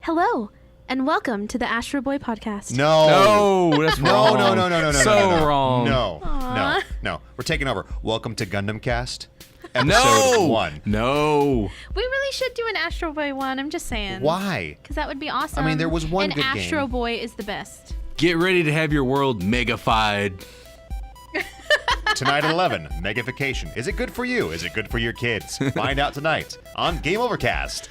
Hello, and welcome to the Astro Boy podcast. No, that's wrong. No. So wrong. No. We're taking over. Welcome to Gundam Cast, episode No. 1. No. We really should do an Astro Boy one, I'm just saying. Why? Because that would be awesome. I mean, there was one and good Astro game. Boy is the best. Get ready to have your world megafied. Tonight at 11, megafication. Is it good for you? Is it good for your kids? Find out tonight on Game Over Cast.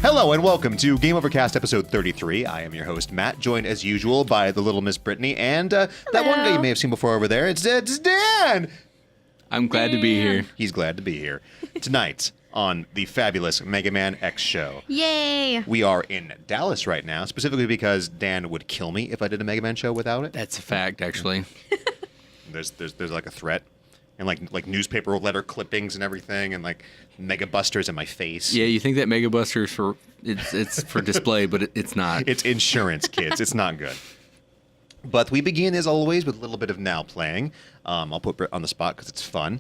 Hello and welcome to Game Over Cast episode 33. I am your host, Matt, joined as usual by the little Miss Brittany and that one guy you may have seen before over there. It's Dan! I'm glad to be here. He's glad to be here. Tonight on the fabulous Mega Man X show. Yay! We are in Dallas right now, specifically because Dan would kill me if I did a Mega Man show without it. That's a fact, actually. There's like a threat. And like newspaper letter clippings and everything, and like Mega Busters in my face. Yeah, you think that Mega Buster's for it's for display, but it's not. It's insurance, kids. It's not good. But we begin as always with a little bit of now playing. I'll put Britt on the spot because it's fun.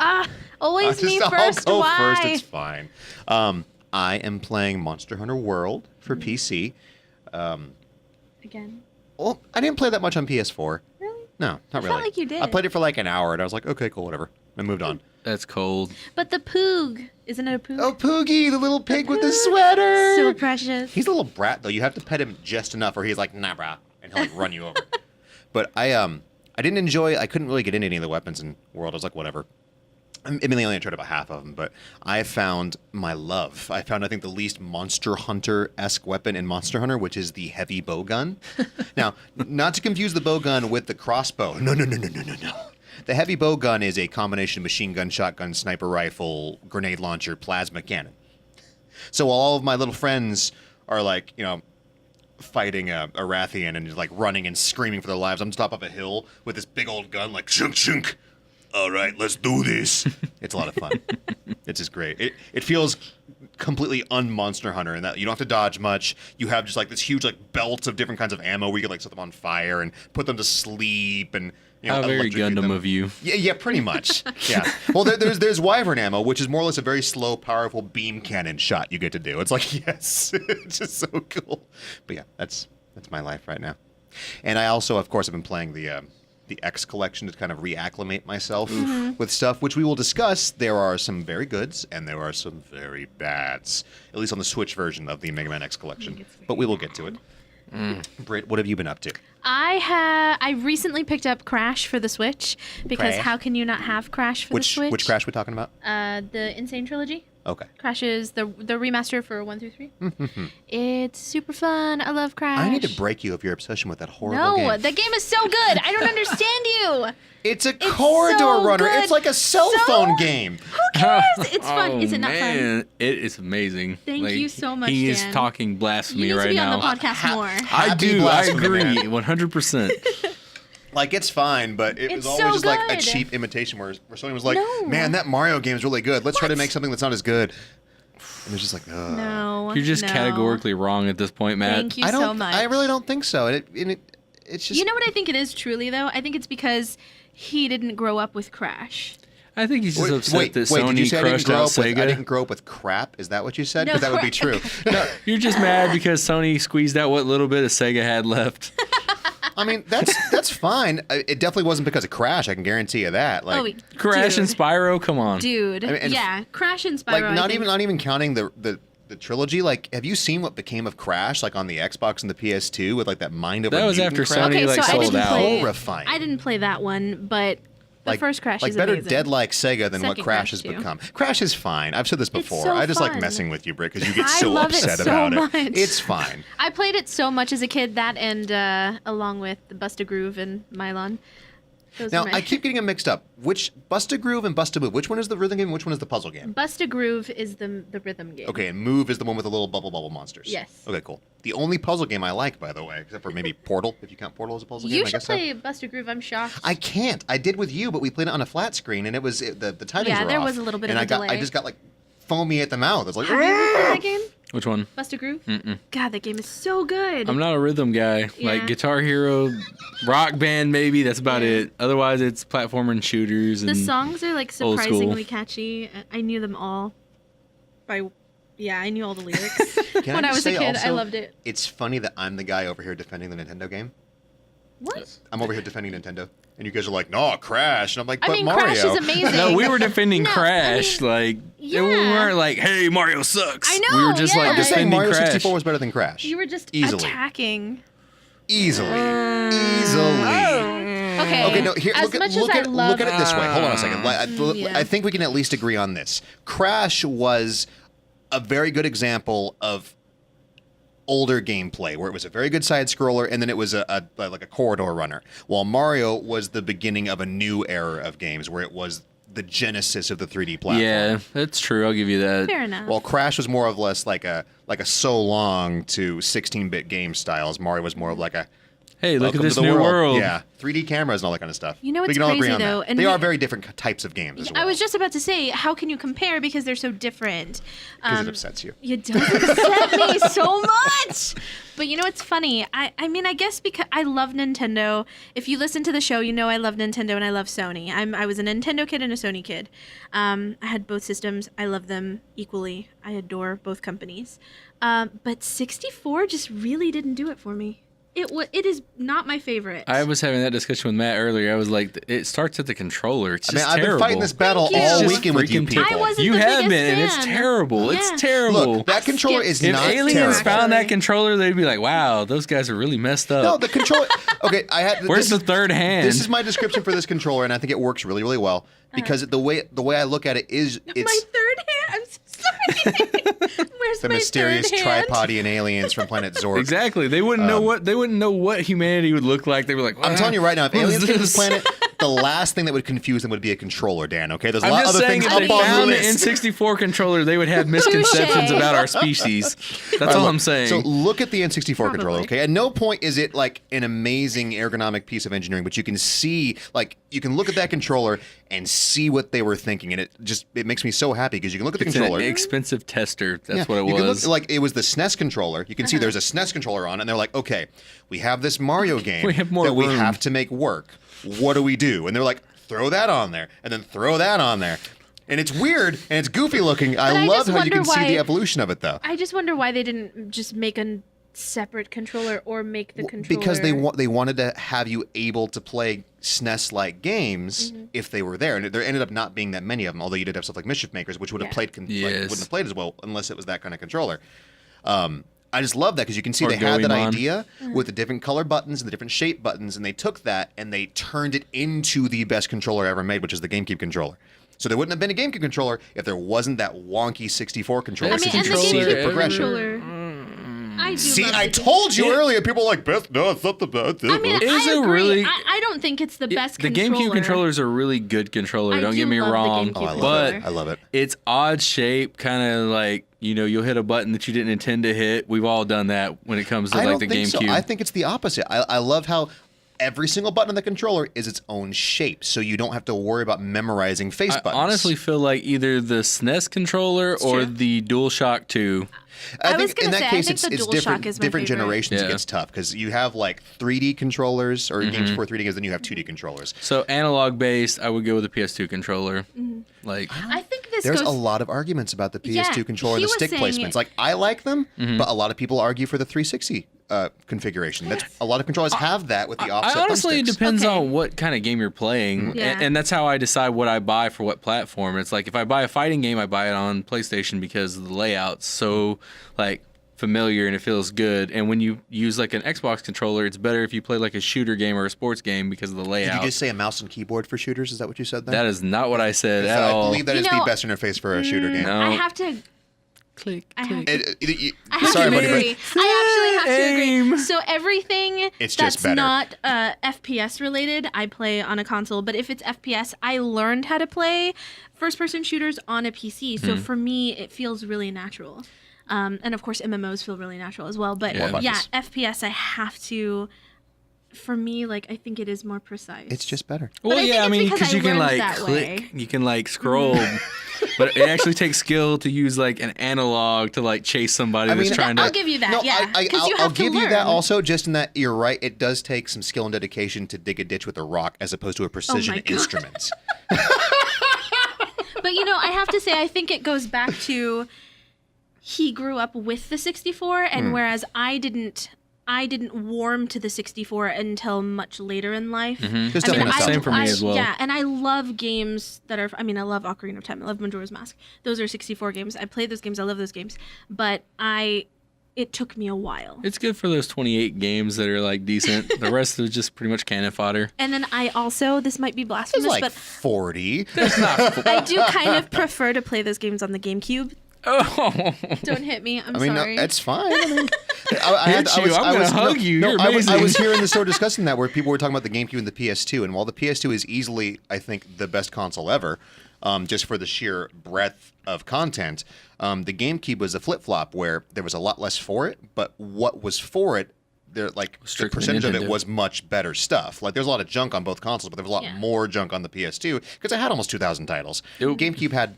Always me first. I'll go Why? first. It's fine. I am playing Monster Hunter World for PC. Again. Well, I didn't play that much on PS4. Really? No, not really. Felt like you did. I played it for like an hour, and I was like, okay, cool, whatever. I moved on. That's cold. But the Poog. Isn't it a Poog? Oh, Poogie, the little pig with the sweater. So precious. He's a little brat, though. You have to pet him just enough, or he's like, nah, brah, and he'll like run you over. But I didn't enjoy. I couldn't really get into any of the weapons in World. I was like, whatever. I mean, I only tried about half of them, but I found my love. I found, I think, the least Monster Hunter-esque weapon in Monster Hunter, which is the heavy bow gun. Now, not to confuse the bow gun with the crossbow. No. The heavy bow gun is a combination of machine gun, shotgun, sniper rifle, grenade launcher, plasma cannon. So while all of my little friends are like, fighting a Rathian and like running and screaming for their lives, I'm on top of a hill with this big old gun like shunk shunk. All right, let's do this. It's a lot of fun. It's just great. It feels completely un-Monster Hunter in that you don't have to dodge much. You have just like this huge like belt of different kinds of ammo where you can like set them on fire and put them to sleep and How very electrocute Gundam them. of you. Yeah, pretty much. Yeah. Well, there's Wyvern ammo, which is more or less a very slow, powerful beam cannon shot you get to do. It's like, yes, it's just so cool. But yeah, that's my life right now. And I also, of course, have been playing the X collection to kind of reacclimate myself with stuff, which we will discuss. There are some very goods and there are some very bads, at least on the Switch version of the Mega Man X collection. But we will get to it. Britt, what have you been up to? I recently picked up Crash for the Switch because Crash? how can you not have Crash for the Switch? Which Crash are we talking about? The Insane Trilogy. Okay. Crash is the remaster for 1 through 3. It's super fun. I love Crash. I need to break you of your obsession with that horrible No, game. the game is so good. I don't understand you. It's a corridor so runner. good. It's like a cell phone game. Who cares? It's fun. Oh, Is it not man. fun? It is amazing. Thank you so much, He Dan. is talking You blasphemy need to right be now. on the podcast more. I Happy do. I blasphemy, agree. man. 100%. Like, it's fine, but it was It's always so just like a good. cheap imitation where someone was like, No. man, that Mario game is really good. Let's try to What? make something that's not as good. And it's just like, ugh. No. You're just no. categorically wrong at this point, Matt. Thank you I don't, so much. I really don't think so. It's just... You know what I think it is truly, though? I think it's because he didn't grow up with Crash. I think he's just upset wait, that did you Sony say I didn't crushed grow out up with, I Sega. didn't grow up with crap? Is that what you said? No, Because that would be true. No, You're just mad because Sony squeezed out what little bit of Sega had left. I mean, that's fine. It definitely wasn't because of Crash. I can guarantee you that. Like, Crash dude, and Spyro, come on. Dude, I mean, and yeah, Crash and Spyro. like I not think. even counting the trilogy. Like, have you seen what became of Crash? Like on the Xbox and the PS2 with like that Mind of That a was Mutant after crap? Sony, Okay, like, so I sold didn't out. play. Horrifying. I didn't play that one, but the first Crash like is better amazing. dead like Sega than what Second Crash Crash, has too. become. Crash is fine. I've said this before. so I just like fun. messing with you, Britt, because you get I so love it upset so about much. it. It's fine. I played it so much as a kid. That and along with the Busta Groove and Mylon. Those Now are my... I keep getting them mixed up. Which Busta Groove and Busta Move? Which one is the rhythm game? And which one is the puzzle game? Busta Groove is the rhythm game. Okay, and Move is the one with the little bubble monsters. Yes. Okay, cool. The only puzzle game I like, by the way, except for maybe Portal, if you count Portal as a puzzle game. You I should guess so. play Busta Groove. I'm shocked. I can't. I did with you, but we played it on a flat screen, and it was the timings Yeah, were there off. was a little bit and of a I delay. just got like foamy at the mouth. I was like, Have you ever played that game? Which one? Bust a Groove? Mm-mm. God, that game is so good. I'm not a rhythm guy. Yeah. Like Guitar Hero, Rock Band, maybe. That's about it. Otherwise, it's platformer and shooters. And The songs are like old school. surprisingly catchy. I knew them all. I knew all the lyrics. Can When I was just a say kid, I also, loved it. It's funny that I'm the guy over here defending the Nintendo game. What? I'm over here defending Nintendo, and you guys are like, "No, Crash," and I'm like, I "But mean, Mario." Crash is amazing. No, we were defending No, I Crash. mean, We weren't like, "Hey, Mario sucks." I We know, were just yeah. like I'm just saying defending Mario Crash. 64 was better than Crash. You were just Easily. attacking. Easily. Okay. Okay, no, here, as look much at as I love it this way. Hold on a second. Yeah. I think we can at least agree on this. Crash was a very good example of older gameplay where it was a very good side scroller and then it was like a corridor runner, while Mario was the beginning of a new era of games where it was the genesis of the 3D platform. Yeah, that's true. I'll give you that. Fair enough. Well, Crash was more or less like a so long to 16-bit game styles. Mario was more of like a Hey, look at welcome this to the new world. world. Yeah, 3D cameras and all that kind of stuff. You know we what's can all agree crazy, on though, that. and They we- are very different types of games as well. I was just about to say, how can you compare because they're so different? Because it upsets you. It does upset me so much. But you know what's funny? I mean, I guess because I love Nintendo. If you listen to the show, you know I love Nintendo and I love Sony. I was a Nintendo kid and a Sony kid. I had both systems. I love them equally. I adore both companies. But 64 just really didn't do it for me. It is not my favorite. I was having that discussion with Matt earlier. I was like, it starts at the controller. It's just I've been terrible. fighting this battle Thank you. all It's just weekend with you freaking people. I wasn't You the have biggest been, and it's fan. terrible. Yeah. It's terrible. Look, that controller is if not aliens terrible. found that Actually. controller, they'd be like, "Wow, those guys are really messed up." No, the controller. Okay, I had. Where's this the third hand? This is my description for this controller, and I think it works really, really well because the way I look at it is my it's third hand. I'm so sorry. Where's the my mysterious third hand? tripodian aliens from planet Zork. Exactly. They wouldn't know what humanity would look like. They were like, I'm telling you right now, if what is aliens came to this this? planet, the last thing that would confuse them would be a controller, Dan, okay? There's a I'm lot of just other saying, things if they up on the found an list. N64 controller, they would have misconceptions Touche. about our species. That's all I'm saying. So look at the N64 controller, Probably. okay? At no point is it like an amazing ergonomic piece of engineering, but you can see, like, you can look at that controller and see what they were thinking, and it makes me so happy because you can look at the it's controller. an expensive tester. That's Yeah, what it you can was. look, like it was the SNES controller. You can see there's a SNES controller on, it, and they're like, okay, we have this Mario game We have more that we room. have to make work. What do we do? And they're like, throw that on there, and then throw that on there. And it's weird and it's goofy looking. I I love just how you can wonder see the why- evolution of it, though. I just wonder why they didn't just make a separate controller or make the controller. Because they wanted to have you able to play SNES-like games if they were there, and there ended up not being that many of them. Although you did have stuff like Mischief Makers, which would have Yeah. played Yes. wouldn't have played as well unless it was that kind of controller. I just love that because you can see Or they had that Goemon. idea with the different color buttons and the different shape buttons, and they took that and they turned it into the best controller ever made, which is the GameCube controller. So there wouldn't have been a GameCube controller if there wasn't that wonky 64 controller. I mean, Best and the because you can see controller the GameCube ever. progression. controller. I do See, love I the told you Yeah. earlier. People are like, best. No, it's not the best. I mean, Is I it agree. really- I don't think it's the best the controller. GameCube controller is a really good controller. I Don't do get me love the wrong. GameCube Oh, I love but it. I love it. it's odd shape, kind of like you'll hit a button that you didn't intend to hit. We've all done that when it comes to I like don't the think GameCube. so. I think it's the opposite. I love how every single button on the controller is its own shape, so you don't have to worry about memorizing face I buttons. honestly feel like either the SNES controller or true. the DualShock 2. I think was gonna in that say, I case think it's the it's DualShock different is my different favorite. generations. It Yeah. gets tough because you have like 3D controllers or Mm-hmm. games for 3D games, then you have 2D controllers. So analog based, I would go with the PS2 controller. Like I think this There's goes. a lot of arguments about the PS2 Yeah, controller, he the was stick saying placements. it- Like I like them, Mm-hmm. but a lot of people argue for the 360 configuration. That's a lot of controllers have that with the offset I honestly, it thumbsticks. depends Okay. on what kind of game you're playing, Yeah. and that's how I decide what I buy for what platform. It's like if I buy a fighting game, I buy it on PlayStation because the layout's so like familiar and it feels good. And when you use like an Xbox controller, it's better if you play like a shooter game or a sports game because of the Did layout. you just say a mouse and keyboard for shooters? Is that what you said there? That is not what I said at I all. believe that You is know, the best interface for a shooter game. No. I have to. Click, I have click. I have Sorry, to buddy, agree. but I actually have to Aim. agree. So everything It's that's just better. not FPS related, I play on a console. But if it's FPS, I learned how to play first-person shooters on a PC. So for me, it feels really natural. And of course, MMOs feel really natural as well. But More yeah, buttons. FPS, I have to. For me, like I think it is more precise. it's just better. Well, I think yeah, I it's mean, because because I you can learned like that click, way. you can like scroll. But it actually takes skill to use like an analog to like chase somebody that's trying to. I'll give you that. No, Yeah, because you have I'll to give learn. you that also, just in that you're right. It does take some skill and dedication to dig a ditch with a rock as opposed to a precision God. instrument. But I have to say, I think it goes back to he grew up with the 64, and whereas I didn't warm to the 64 until much later in life. There's definitely nostalgia. Same for me as well. Yeah, and I love games that are. I mean, I love Ocarina of Time. I love Majora's Mask. Those are 64 games. I played those games. I love those games. But it took me a while. It's good for those 28 games that are like decent. The rest is just pretty much cannon fodder. And then I also, this might be It's blasphemous, like but 40. I do kind of prefer to play those games on the GameCube. Oh, Don't hit me. I'm I mean, sorry. no, it's fine. I mean, I'm gonna hug you. You're amazing. I was here in the store discussing that, where people were talking about the GameCube and the PS2, and while the PS2 is easily, I think, the best console ever, just for the sheer breadth of content, the GameCube was a flip-flop where there was a lot less for it, but what was for it, the Strictly percentage of it Nintendo. was much better stuff. Like, there's a lot of junk on both consoles, but there was a lot more junk on the PS2 because it had almost 2,000 titles. GameCube had,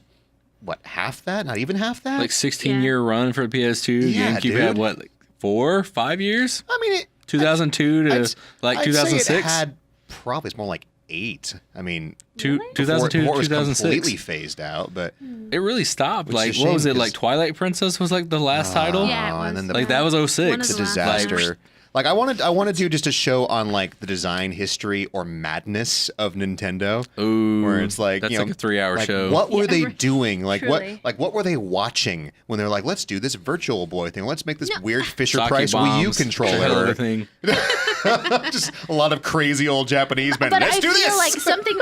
what, half that? Not even half that? like 16-year run for the PS2. Yeah, GameCube dude. had what, like 4, 5 years? I mean, 2002 to like I'd 2006. say it had probably, it's more like 8. I mean, 2002 before it was 2006. completely phased out, but It really stopped. Which is Like, a what was shame, it? Like 'cause- Twilight Princess was like the last title. Yeah, it and then was. the, Like that was One of 06. the the last ones. disaster. Like I wanted to do just a show on like the design history or madness of Nintendo, Ooh, where it's like that's you know, like a 3-hour like, show. What were they right. doing? Like Truly. what were they watching when they're like, let's do this Virtual Boy thing. Let's make this weird Fisher Sake Price Wii U bombs, hell of controller. a thing. Just a lot of crazy old Japanese men. But Let's I do feel this. like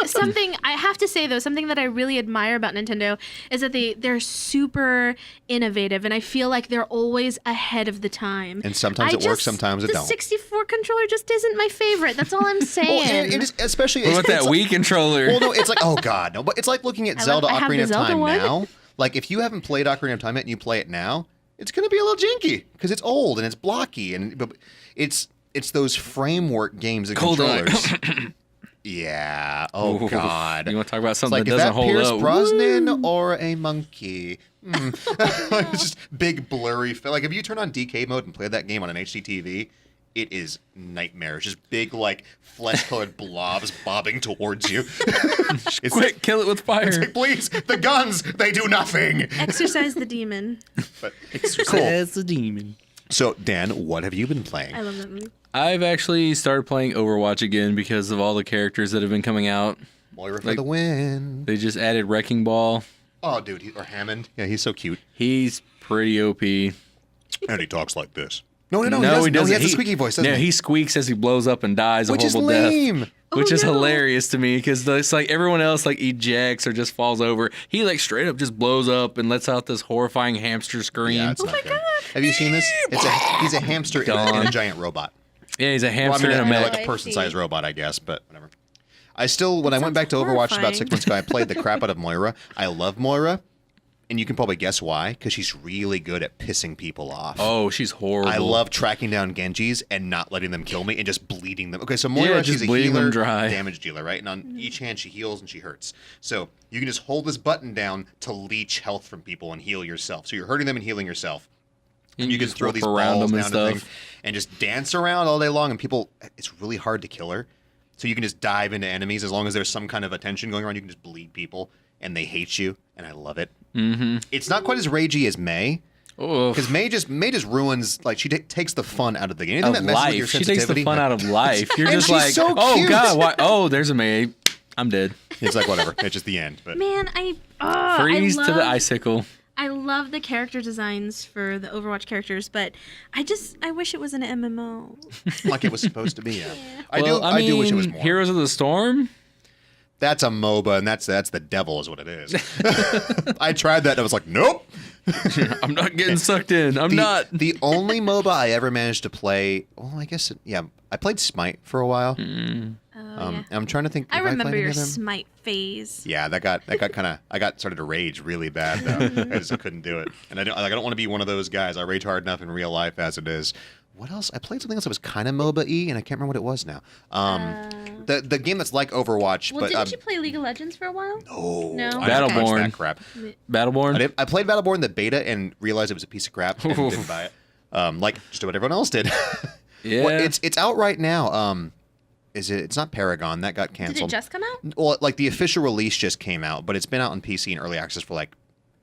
something I have to say though, something that I really admire about Nintendo is that they're super innovative, and I feel like they're always ahead of the time. And sometimes it works, sometimes it the don't. The 64 controller just isn't my favorite. That's all I'm saying. Well, and it is, especially What about that it's Wii controller? Well, no, it's like, oh god, no. But it's like looking at Zelda I have Ocarina the of Zelda Time one. now. Like, if you haven't played Ocarina of Time yet and you play it now, it's going to be a little janky because it's old and it's blocky but it's those framework games and Cold controllers. Yeah. Oh Ooh, god. You want to talk about It's something like, that is doesn't that hold Pierce up? Brosnan or a monkey? It's just big blurry. Like if you turn on DK mode and play that game on an HD TV, it is nightmarish. Just big like flesh-colored blobs bobbing towards you. It's Quick, kill it with fire. it's like, please, the guns, they do nothing. Exercise the demon. But Exercise the demon. so, Dan, what have you been playing? I love that movie. I've actually started playing Overwatch again because of all the characters that have been coming out. Moira for like- the win. They just added Wrecking Ball. Oh, dude, or Hammond. Yeah, he's so cute. He's pretty OP. And he talks like this. No, he No, doesn't. he doesn't. He has a squeaky voice, doesn't No, he? he squeaks as he blows up and dies a Which is horrible death. lame. Which is no. hilarious to me because it's like everyone else like ejects or just falls over. He like straight up just blows up and lets out this horrifying hamster scream. Yeah, it's not good. Have you seen this? He's a hamster in a giant robot. Yeah, he's a Well, I hamster mean, in a mech. like a I person-sized see. robot, I guess, but whatever. I still, when I went back to Overwatch about 6 months ago, I played the crap out of Moira. I love Moira, and you can probably guess why, because she's really good at pissing people off. Oh, she's horrible. I love tracking down Genjis and not letting them kill me and just bleeding them. Okay, so Moira, Yeah, she's just a bleeding them healer, dry. damage dealer, right? And on each hand, she heals and she hurts. So you can just hold this button down to leech health from people and heal yourself. So you're hurting them and healing yourself. And you can just throw whip these around balls them down and the stuff. thing and just dance around all day long. And people, it's really hard to kill her. So you can just dive into enemies as long as there's some kind of attention going on. You can just bleed people, and they hate you, and I love it. Mm-hmm. It's not quite as ragey as May, Oof. because May just ruins, like, she takes the fun out of the game. Anything Of that messes with your life. She takes the sensitivity, fun out of life. You're And just she's like, so oh cute." god, why? Oh, there's a May. I'm dead. It's like whatever. It's just the end. But Man, Freeze I to the love- icicle. I love the character designs for the Overwatch characters, but I wish it was an MMO. like it was supposed to be. Yeah. Well, I do wish it was mean, more. Heroes of the Storm. That's a MOBA, and that's the devil, is what it is. I tried that, and I was like, nope. I'm not getting sucked in. I'm not. The only MOBA I ever managed to play. Well, I guess I played Smite for a while. Yeah. I'm trying to think. I if remember played any your of them. Smite phase. Yeah, that got kind of. I started to rage really bad though. I just couldn't do it, and I don't want to be one of those guys. I rage hard enough in real life as it is. what else? I played something else that was kind of MOBA-y, and I can't remember what it was now. The game that's like Overwatch, Well, but didn't you play League of Legends for a while? no, No? I didn't watch Battleborn. that crap. Battleborn. I played Battleborn the beta and realized it was a piece of crap and didn't buy it. Like just what everyone else did. Yeah. Well, it's out right now. It's not Paragon that got Did canceled. it just come out? Well, like the official release just came out, but it's been out on PC and early access for like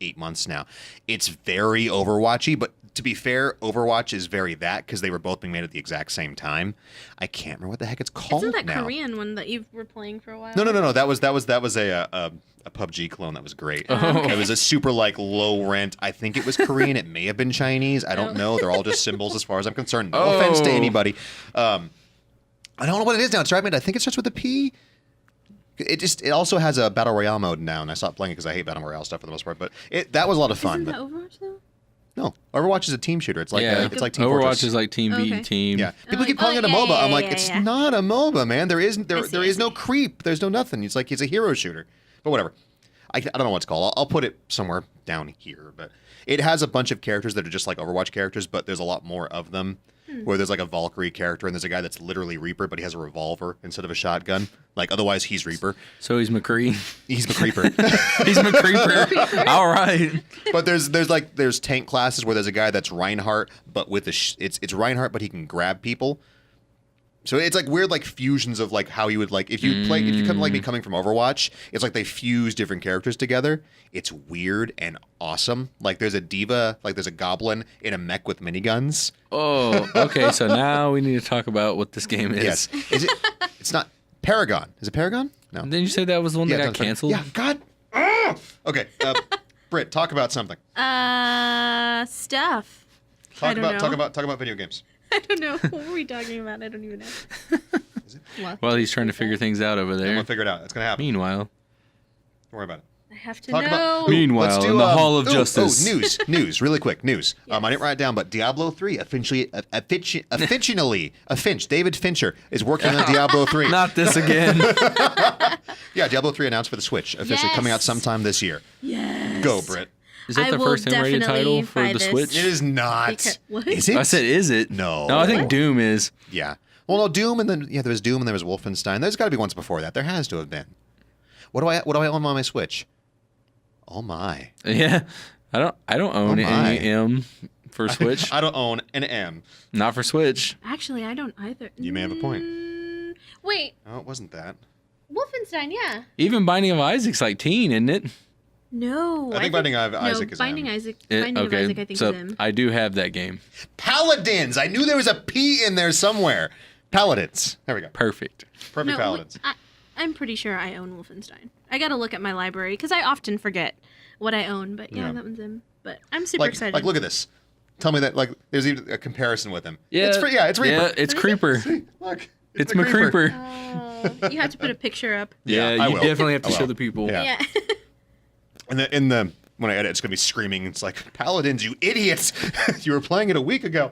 8 months now. It's very Overwatchy, but to be fair, Overwatch is very that because they were both being made at the exact same time. I can't remember what the heck it's called Isn't that now. Korean one that you were playing for a while? No. That was a PUBG clone that was great. Oh. It was a super like low rent. I think it was Korean. It may have been Chinese. I don't know. They're all just symbols as far as I'm concerned. No offense to anybody. I don't know what it is now. It's right. I think it starts with a P. It also has a battle royale mode now, and I stopped playing it because I hate battle royale stuff for the most part. But that was a lot of fun. Isn't But that Overwatch though? no, Overwatch is a team shooter. It's like it's like Team Overwatch Fortress. is like team beat Okay. team. Yeah, people like, keep calling oh, it a yeah, MOBA. yeah, I'm like, yeah, it's yeah. not a MOBA, man. There is I no see. creep. There's no nothing. It's like it's a hero shooter. But whatever. I don't know what it's called. I'll put it somewhere down here. But it has a bunch of characters that are just like Overwatch characters, but there's a lot more of them. Where there's like a Valkyrie character and there's a guy that's literally Reaper, but he has a revolver instead of a shotgun. Like otherwise he's Reaper. So he's McCree. He's McCreeper. He's McCreeper. All right. But there's tank classes where there's a guy that's Reinhardt, but with it's Reinhardt, but he can grab people. So it's like weird like fusions of like how you would like if you come like me coming from Overwatch, it's like they fuse different characters together. It's weird and awesome. Like there's a diva, like there's a goblin in a mech with miniguns. Oh, okay. So now we need to talk about what this game is. Yes. Is it? It's not Paragon. Is it Paragon? No. Didn't you say that was the one that got it's not canceled? Yeah. God. Ah! Okay. Britt, talk about something. Stuff. Talk I don't know. talk about video games. I don't know. What were we talking about? I don't even know. Is it? Well, Well, he's trying to figure things out over I'm there. gonna figure it out. It's gonna happen. Meanwhile, Don't worry about it. I have to Talk know. about. Meanwhile, let's do, in the Hall of ooh, Justice. Oh, news, really quick, news. Yes. I didn't write it down, but Diablo 3 David Fincher is working on Diablo 3. not this again. Yeah, Diablo 3 announced for the Switch, officially coming out Yes. sometime this year. Yes. Go, Britt. Is that I the will first M-rated definitely title for buy the this. Switch? It is not. Because- what? Is it? I said, is it? No. No, I think What? Doom is. Yeah. Well, no, Doom, and then there was Doom, and there was Wolfenstein. There's got to be ones before that. There has to have been. What do I own on my Switch? Oh my. Yeah. I don't own my. any M for Switch. I don't own an M. Not for Switch. Actually, I don't either. You may have a point. Wait, Oh, it wasn't that. Wolfenstein, yeah. Even Binding of Isaac's like teen, isn't it? No. I think Binding of Isaac is Binding M. Isaac. It- Binding of Isaac, I think, so is M. I do have that game. Paladins. I knew there was a P in there somewhere. Paladins. There we go. Perfect. Perfect No, Paladins. I'm pretty sure I own Wolfenstein. I gotta look at my library because I often forget what I own. But yeah, Yeah. that one's M. But I'm super excited. Like, look at this. Tell me that, like, there's even a comparison with him. Yeah. It's it's Reaper. Yeah, it's Creeper. See, look. It's the Creeper. McCreeper. Oh, you have to put a picture up. Yeah, I you will. definitely have to I show will. the people. Yeah. Yeah. In the when I edit, it's gonna be screaming. It's like, Paladins, you idiots! You were playing it a week ago.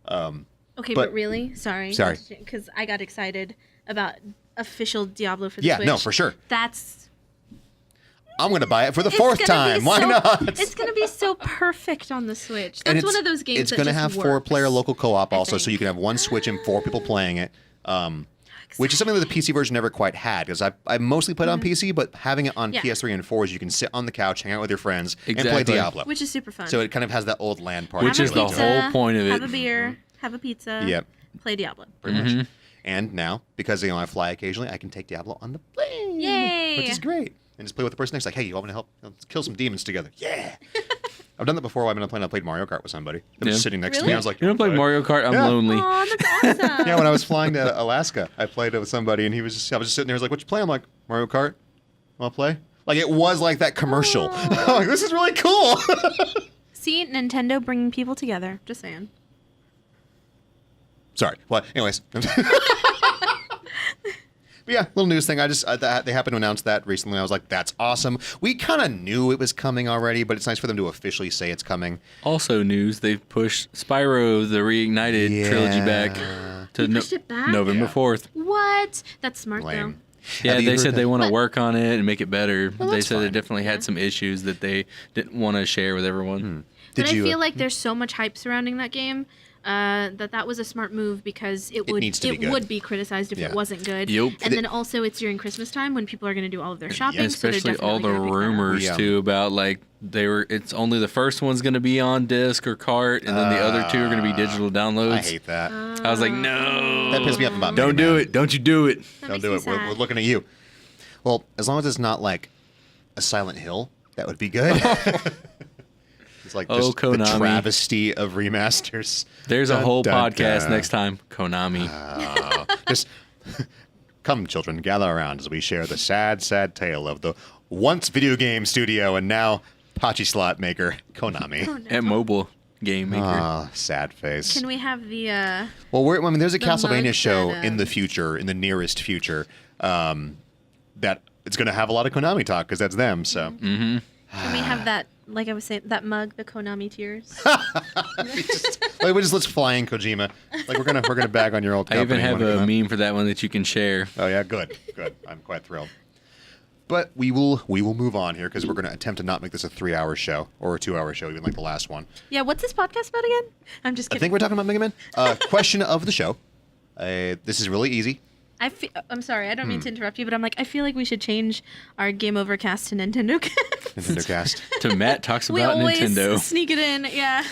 Okay, But- but really, sorry. Sorry. Because I got excited about official Diablo for the Yeah, Switch. no, for sure. That's I'm gonna buy it for the it's fourth gonna be time. Why so- not? It's gonna be so perfect on the Switch. And That's one of those games. It's that gonna just have works, 4-player local co-op I also, so think. you can have one Switch and 4 people playing it. Which is something that the PC version never quite had, because I mostly played on PC, but having it on Mm-hmm. Yeah. PS3 and 4 is you can sit on the couch, hang out with your friends, and play Exactly. Diablo. Which is super fun. So it kind of has that old LAN party. Which Have is a the pizza, whole point of it. Have a beer, have a pizza. Yep. Play Diablo. Pretty much. And now, because I fly occasionally, I can take Diablo on the plane. Yay! Which is great. And just play with the person next, like, hey, you want me to help? Let's kill some demons together. Yeah. I've done that before. I've been playing. I played Mario Kart with somebody. They were Yeah. just sitting next to me. Really? I was like, You don't play "What?" Mario Kart? I'm Yeah. lonely. Oh, that's awesome. Yeah, when I was flying to Alaska, I played with somebody, and I was just sitting there. He was like, "What you play?" I'm like, "Mario Kart." Want to play? Like it was like that commercial. Oh. I'm like, this is really cool. See, Nintendo bringing people together. Just saying. Sorry. What? Anyways. But yeah, little news thing. They happened to announce that recently. I was like, that's awesome. We kind of knew it was coming already, but it's nice for them to officially say it's coming. Also news, they've pushed Spyro the Reignited trilogy back to They pushed it back? November Yeah. 4th. What? That's smart Lame. Yeah, Have you they heard said that? they want to What? work on it and make it better. Well, they that's said they fine. definitely had some issues that they didn't want to share with everyone. But Did I you? feel like there's so much hype surrounding that game. that was a smart move because it needs to be good. would be criticized if Yeah. it wasn't good. Yep. And then also it's during Christmas time when people are going to do all of their shopping. And so they're especially all the definitely gonna pick that up. rumors Yeah. too about like it's only the first one's going to be on disc or cart, and then the other two are going to be digital downloads. I hate that. I was like, no, That pissed me off about don't Mega do Man. it, don't you do it. That Don't makes do me it. We're sad. looking at you. Well, as long as it's not like a Silent Hill, that would be good. It's like just the Konami. travesty of remasters. There's a Dun, whole dun, podcast dun. next time, Konami. Just come, children, gather around as we share the sad, sad tale of the once video game studio and now Pachi slot maker Konami. Oh, no. At mobile game maker. Ah, sad face. Can we have the Well, there's a the Castlevania mug show that, in the future, in the nearest future, that it's going to have a lot of Konami talk because that's them. So can we have that, like I was saying, that mug, the Konami tears? we just let's fly in Kojima. Like we're gonna bag on your old I company. even have when it a come out. meme for that one that you can share. Oh yeah, good. I'm quite thrilled. But we will move on here because we're going to attempt to not make this a 3-hour show or a 2-hour show, even like the last one. Yeah, what's this podcast about again? I'm just I kidding. think we're talking about Mega Man. Question of the show. This is really easy. I'm sorry, I don't mean to interrupt you, but I'm like, I feel like we should change our Game Over cast to Nintendo cast. Nintendo Cast. To Matt talks We about always Nintendo. sneak it in, yeah.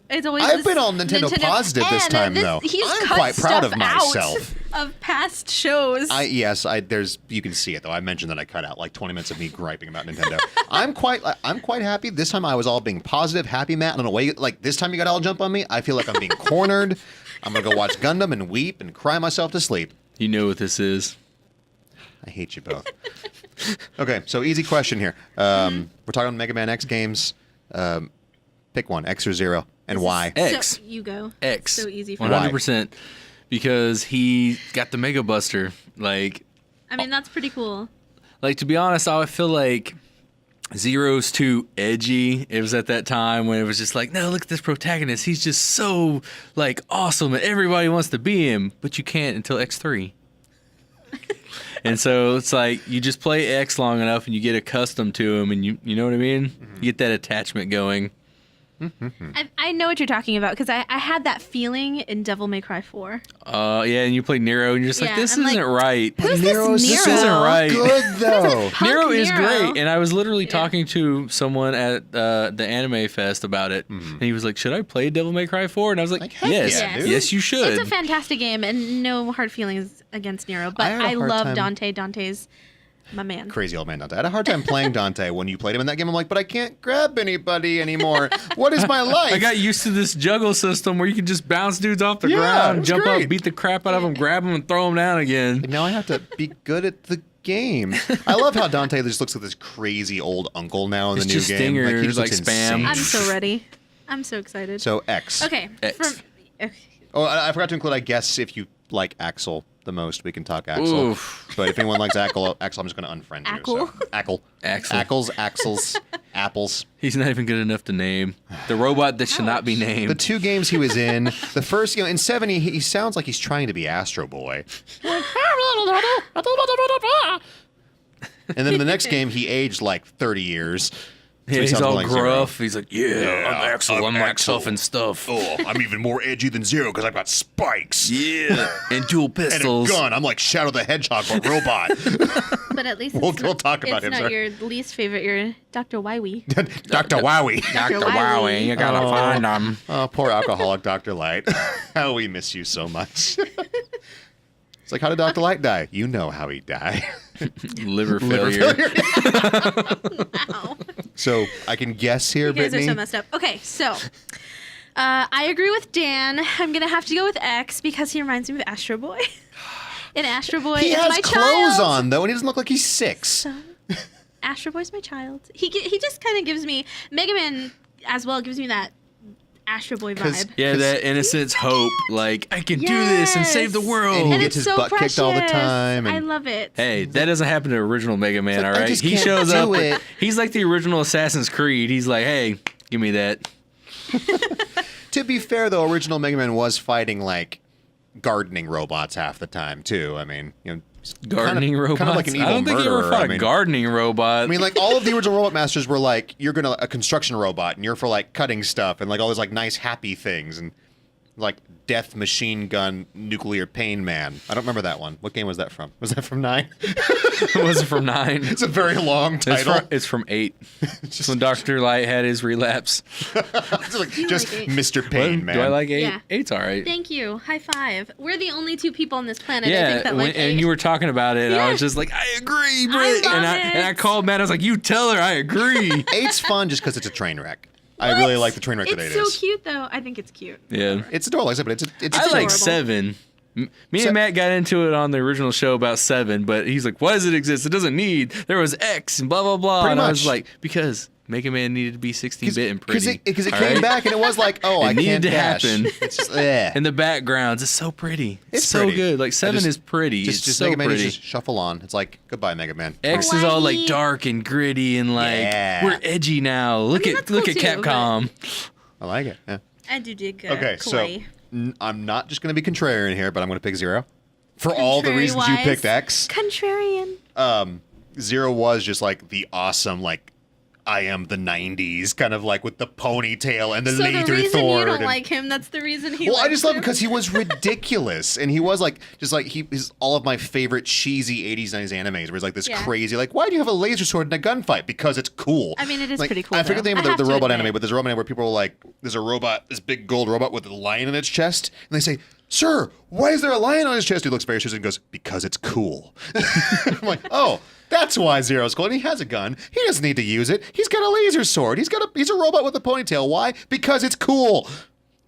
It's always I've this been all Nintendo positive this and time, though. He's I'm cut quite proud stuff of myself. out of past shows. There's you can see it though. I mentioned that I cut out like 20 minutes of me griping about Nintendo. I'm quite happy. This time I was all being positive, happy, Matt. I don't know why like this time you got all jump on me. I feel like I'm being cornered. I'm gonna go watch Gundam and weep and cry myself to sleep. You know what this is. I hate you both. Okay, so easy question here. We're talking Mega Man X games. Pick one, X or Zero, and why? X. So, you go. X. So easy for me. 100%. Because he got the Mega Buster. Like, I mean, that's pretty cool. to be honest, I feel like Zero's too edgy. It was at that time when it was just like, no, look at this protagonist. He's just so, like, awesome and everybody wants to be him. But you can't until X3. And so it's like you just play X long enough and you get accustomed to him and you know what I mean? You get that attachment going. I know what you're talking about because I had that feeling in Devil May Cry 4. Yeah, and you play Nero and you're just like, Yeah, this I'm isn't like, right. Who's Nero's this This Nero? isn't right. Good though. Punk Nero is Nero. great, and I was literally talking to someone at the Anime Fest about it, and he was like, "Should I play Devil May Cry 4?" And I was like, heck "Yes, yeah, dude. yes, you should." It's a fantastic game and no hard feelings against Nero, but I had a I hard love time- Dante. Dante's my man. Crazy old man Dante. I had a hard time playing Dante when you played him in that game. I'm like, but I can't grab anybody anymore. What is my life? I got used to this juggle system where you can just bounce dudes off the Yeah, ground, it's jump great. up, beat the crap out of them, grab them, and throw them down again. Now I have to be good at the game. I love how Dante just looks like this crazy old uncle now in It's the new just game. stingers, he just like looks spam. insane. I'm so ready. I'm so excited. So X. okay. X. Okay. Oh, I forgot to include. I guess if you like Axel the most, we can talk Axel. Oof. But if anyone likes Axel, I'm just going to unfriend you. So. Ackle? Axel. Axel. Axels, apples. He's not even good enough to name. The robot that should not be named. The 2 games he was in, the first, in 7, he sounds like he's trying to be Astro Boy. And then the next game, he aged like 30 years. So Yeah, he he's sounds all like Zero. gruff. He's like, yeah, I'm Axel. I'm like Axel. tough and stuff. Oh, I'm even more edgy than Zero because I've got spikes. Yeah, and dual And pistols. a gun. I'm like Shadow the Hedgehog, but robot. But at least We'll it's not, talk about it's him, not sir. your least favorite. You're Dr. Wywee. Dr. Wowie. Dr. Wily. Wowie, you gotta find him. Oh, poor alcoholic Dr. Light. How we miss you so much. It's like, how did Dr. Light die? You know how he died. Liver failure. Ow. So I can guess here, You guys Brittany. are so messed up. Okay, so I agree with Dan. I'm gonna have to go with X because he reminds me of Astro Boy. And Astro Boy He is has my clothes child. on, though, and he doesn't look like he's 6. So, Astro Boy's my child. He just kind of gives me Mega Man as well. Gives me that Astro Boy 'Cause- vibe. Yeah, that innocence, hope, like, I can do this and save the Yes. world. And he And gets it's his so butt kicked all the precious. time, and- I love it. Hey, that doesn't happen to original Mega Man, like, all I right? just He can't shows do up. it. He's like the original Assassin's Creed. He's like, hey, give me that. To be fair, though, original Mega Man was fighting, like, gardening robots half the time, too. I mean, Gardening robots. Kind of like an evil I don't think you ever murderer. fought a gardening robot. I mean, like all of the original Robot Masters were like, you're gonna a construction robot, and you're for like cutting stuff and like all those like nice happy things, and like Death Machine Gun Nuclear Pain Man. I don't remember that one. What game was that from? Was that from 9? It wasn't from 9. It's a very long title. It's from 8. Just when Dr. Light had his relapse. It's like, You just like 8. Mr. Pain, man. Do I like 8? Yeah. 8's all right. Thank you. High five. We're the only 2 people on this planet, I Yeah, think, that like and 8. you were talking about it, and I was Yes. just like, I agree, I Britt. love And I it. called Matt. I was like, you tell her I agree. 8's fun just because it's a train wreck. I really like the train wreck that 8 It's so is. cute, though. I think it's cute. Yeah. It's adorable, like I said, but it's I like adorable. 7. Me Se- and Matt got into it on the original show about 7, but he's like, why does it exist? It doesn't need. There was X and blah, blah, blah. Pretty and I much. was like, because Mega Man needed to be 16-bit and pretty. Because it all came right? back and it was like, oh, It I needed can't to dash. happen. It's just, eh. And the backgrounds, it's so pretty. It's so pretty. good. Like 7 just- is pretty. Just it's so Mega Man, pretty. you just shuffle on. It's like, goodbye, Mega Man. X is all like Kawaii. dark and gritty and like Yeah. we're edgy now. Look mean, at that's look cool at too, Capcom. I like it. Yeah. I do dig Okay, so kawaii. I'm not just going to be contrarian here, but I'm going to pick 0. For all the reasons you Contrary-wise. picked X. Contrarian. 0 was just like the awesome, like, I am the 90s, kind of like with the ponytail and the So laser the reason sword. you don't and- like him, that's the reason he Well, I likes just love him him? because he was ridiculous, and he was like, just like he's all of my favorite cheesy 80s, 90s animes, where he's like this Yeah. crazy, like, why do you have a laser sword in a gunfight? Because it's cool. I mean, it is Like, pretty cool, I forget though. the name I of the have to robot admit. anime, but there's a robot anime where people are like, there's a robot, this big gold robot with a lion in its chest, and they say, "Sir, why is there a lion on his chest?" He looks very serious and goes, "Because it's cool." I'm like, oh. That's why 0's cool. And he has a gun. He doesn't need to use it. He's got a laser sword. He's a robot with a ponytail. Why? Because it's cool.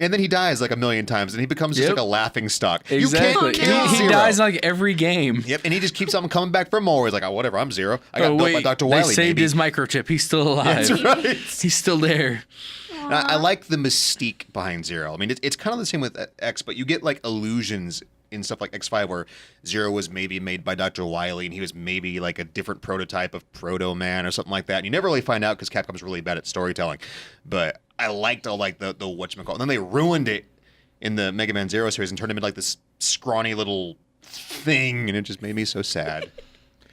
And then he dies like a million times, and he becomes just Yep. like a laughing stock. Exactly. You can't kill He 0. dies like every game. Yep, and he just keeps on coming back for more. He's like, oh, whatever, I'm 0. I got Oh, built by wait, Dr. they Wily. saved baby. his microchip. He's still alive. That's right. He's still there. And I like the mystique behind 0. I mean, it's kind of the same with X, but you get like illusions in stuff like X5 where 0 was maybe made by Dr. Wily and he was maybe like a different prototype of Proto Man or something like that. And you never really find out because Capcom's really bad at storytelling. But I liked all like the whatchamacallit. And then they ruined it in the Mega Man 0 series and turned him into like this scrawny little thing, and it just made me so sad.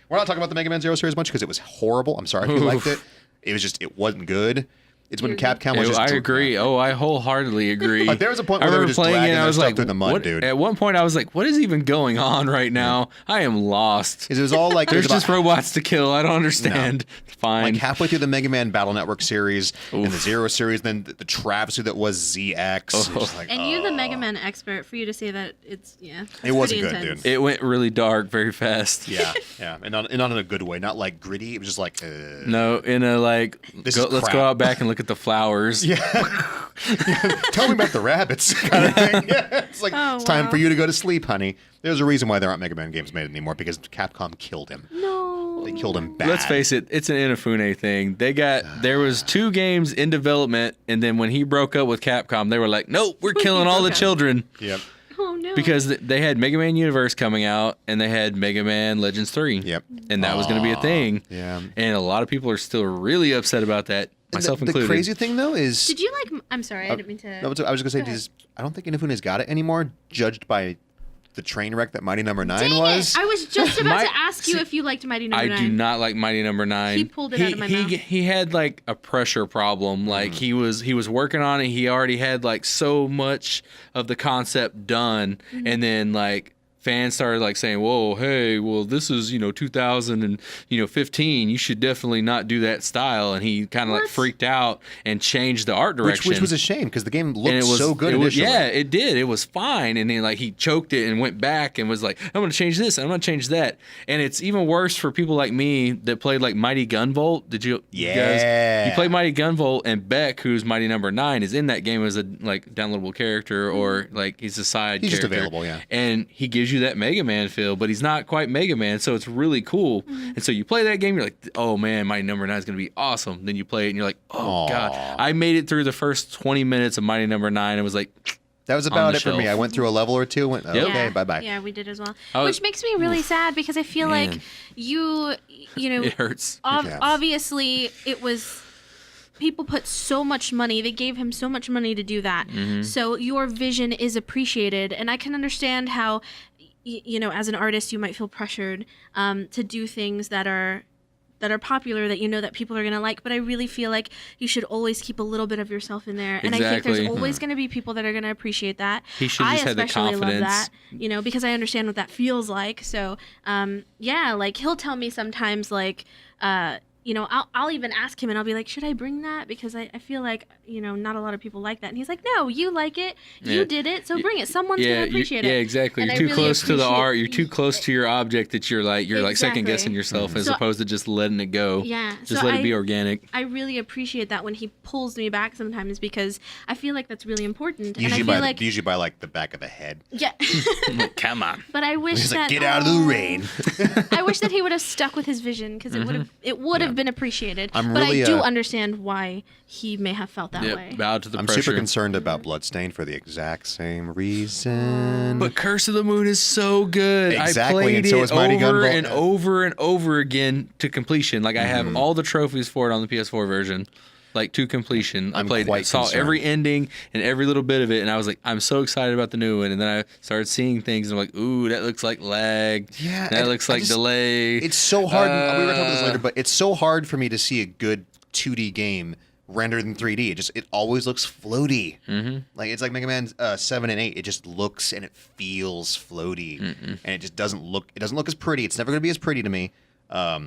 We're not talking about the Mega Man 0 series much because it was horrible. I'm sorry if you liked it. It wasn't good. It's when Capcom was just... I agree. Oh, I wholeheartedly agree. Like, there was a point I where they were remember just playing it dragging and I their was stuff like, through the mud, what? dude. At one point, I was like, what is even going on right now? I am lost. It was all like... There's it was just about- robots to kill. I don't understand. Fine. Like halfway through the Mega Man Battle Network series and the 0 series, then the travesty that was ZX. It was just like, And you're the Mega Man expert. For you to say that, it's It wasn't pretty good, intense. dude. It went really dark very fast. Yeah, yeah. And not in a good way. Not like gritty. It was just like... No, in a like, This is let's crap. go out back and look at the flowers. Yeah. Tell me about the rabbits kind of thing. Yeah. It's like, Oh, it's time wow. for you to go to sleep, honey. There's a reason why there aren't Mega Man games made anymore, because Capcom killed him. No. They killed him bad. Let's face it, it's an Inafune thing. There was 2 games in development, and then when he broke up with Capcom, they were like, nope, we're killing all the broke up. children. Yep. Oh no. Because they had Mega Man Universe coming out, and they had Mega Man Legends 3. Yep. And that was going to be a thing. Yeah. And a lot of people are still really upset about that, myself the included. crazy thing, though, is... Did you like? I'm sorry, I didn't mean to. No, I was just going to Go say, I don't think Inafune's got it anymore, judged by the train wreck that Mighty Number 9 Dang was. it! I was just about My- to ask you see, if you liked Mighty Number I 9. do not like Mighty Number 9. He pulled it out of my mouth. He had like a pressure problem. Like he was working on it. He already had like so much of the concept done, Mm-hmm. and then like fans started like saying, "Whoa, hey, well this is 2015. You should definitely not do that style." And he kind of like What? freaked out and changed the art direction. Which was a shame, because the game And looked so good initially. yeah, it did. It was fine. And then like he choked it and went back and was like, I'm gonna change this, I'm gonna change that. And it's even worse for people like me that played like Mighty Gunvolt. Did you Yeah. guys? You played Mighty Gunvolt, and Beck, who's Mighty Number 9, is in that game as a like downloadable character, or like he's a side He's just character. available, yeah. And he gives you that Mega Man feel, but he's not quite Mega Man, so it's really cool. Mm-hmm. And so you play that game, you're like, oh man, Mighty Number 9 is gonna be awesome. Then you play it and you're like, oh Aw. god. I made it through the first 20 minutes of Mighty Number 9 and was like, That was on about the it for me. shelf. I went through a level or two, went, Yep. okay, bye-bye. Yeah, we did as well. I was- Which makes me really sad because I feel Man. like you know, it hurts. Yeah. obviously it was. People put so much money. They gave him so much money to do that. Mm-hmm. So your vision is appreciated, and I can understand how you know, as an artist, you might feel pressured to do things that are popular, that you know that people are going to like, but I really feel like you should always keep a little bit of yourself in there. And I think there's always going to be people that are going to appreciate that. He should just have the confidence. Love that, you know, because I understand what that feels like. So, yeah, like he'll tell me sometimes like, you know, I'll even ask him and I'll be like, should I bring that? Because I feel like, you know, not a lot of people like that. And he's like, no, you like it. You did it. So bring it. Someone's going to appreciate it. Yeah, exactly. You're too close to the art. You're too close to your object that you're like second guessing yourself as opposed to just letting it go. Yeah. Just let it be organic. I really appreciate that when he pulls me back sometimes, because I feel like that's really important. Usually and I feel like usually by like the back of the head. Yeah. Like, come on. But I wish that Get out of the rain. I wish that he would have stuck with his vision, because it would have been appreciated. I'm but really, I do understand why he may have felt that way. Bow to the I'm pressure. super concerned about Bloodstained for the exact same reason. But Curse of the Moon is so good. Exactly, I played and so it is Mighty Gun over Vault. and over and over again to completion. Like I have all the trophies for it on the PS4 version. Like to completion. I'm I quite saw concerned. every ending and every little bit of it, and I was like, I'm so excited about the new one. And then I started seeing things, and I'm like, ooh, that looks like lag. Yeah, that looks like delay. It's so hard. We were talking about this later, but it's so hard for me to see a good 2D game rendered in 3D. It always looks floaty. Like it's like Mega Man 7 and 8. It just looks and it feels floaty, and it just doesn't look. It doesn't look as pretty. It's never going to be as pretty to me. But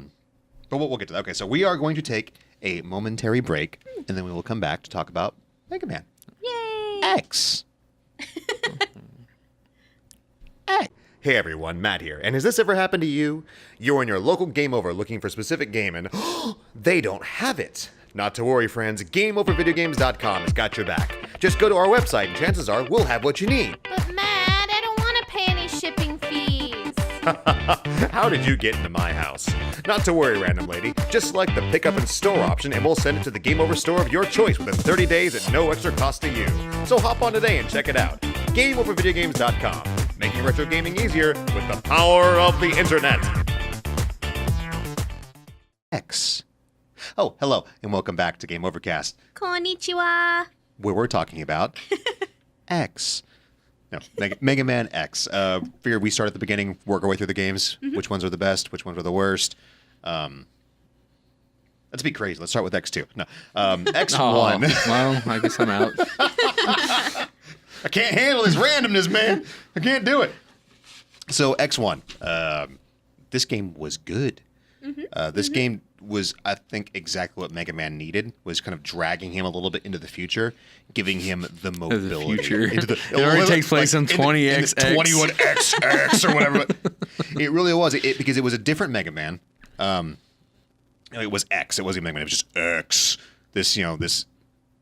we'll get to that. Okay, so we are going to take a momentary break, and then we will come back to talk about Mega Man Yay! X. Hey everyone, Matt here, and has this ever happened to you? You're in your local Game Over looking for a specific game, and they don't have it. Not to worry, friends, GameOverVideogames.com has got your back. Just go to our website, and chances are we'll have what you need. But Matt, I don't want to pay any shipping fees. How did you get into my house? Not to worry, random lady. Just select the pickup and store option, and we'll send it to the Game Over store of your choice within 30 days at no extra cost to you. So hop on today and check it out. GameOverVideogames.com. Making retro gaming easier with the power of the internet. X. Oh, hello, and welcome back to Game Overcast, Konnichiwa. where we're talking about X. No, Mega Man X. Figure we start at the beginning, work our way through the games. Which ones are the best? Which ones are the worst? Let's be crazy. Let's start with X2. No, X1. Oh, well, I guess I'm out. I can't handle this randomness, man. I can't do it. So X1. This game was good. This game was, I think, exactly what Mega Man needed. Was kind of dragging him a little bit into the future, giving him the mobility. future. Into the, It already takes place in 20XX. 21XX or whatever. But it really was because it was a different Mega Man. It was X. It wasn't Mega Man. It was just X. This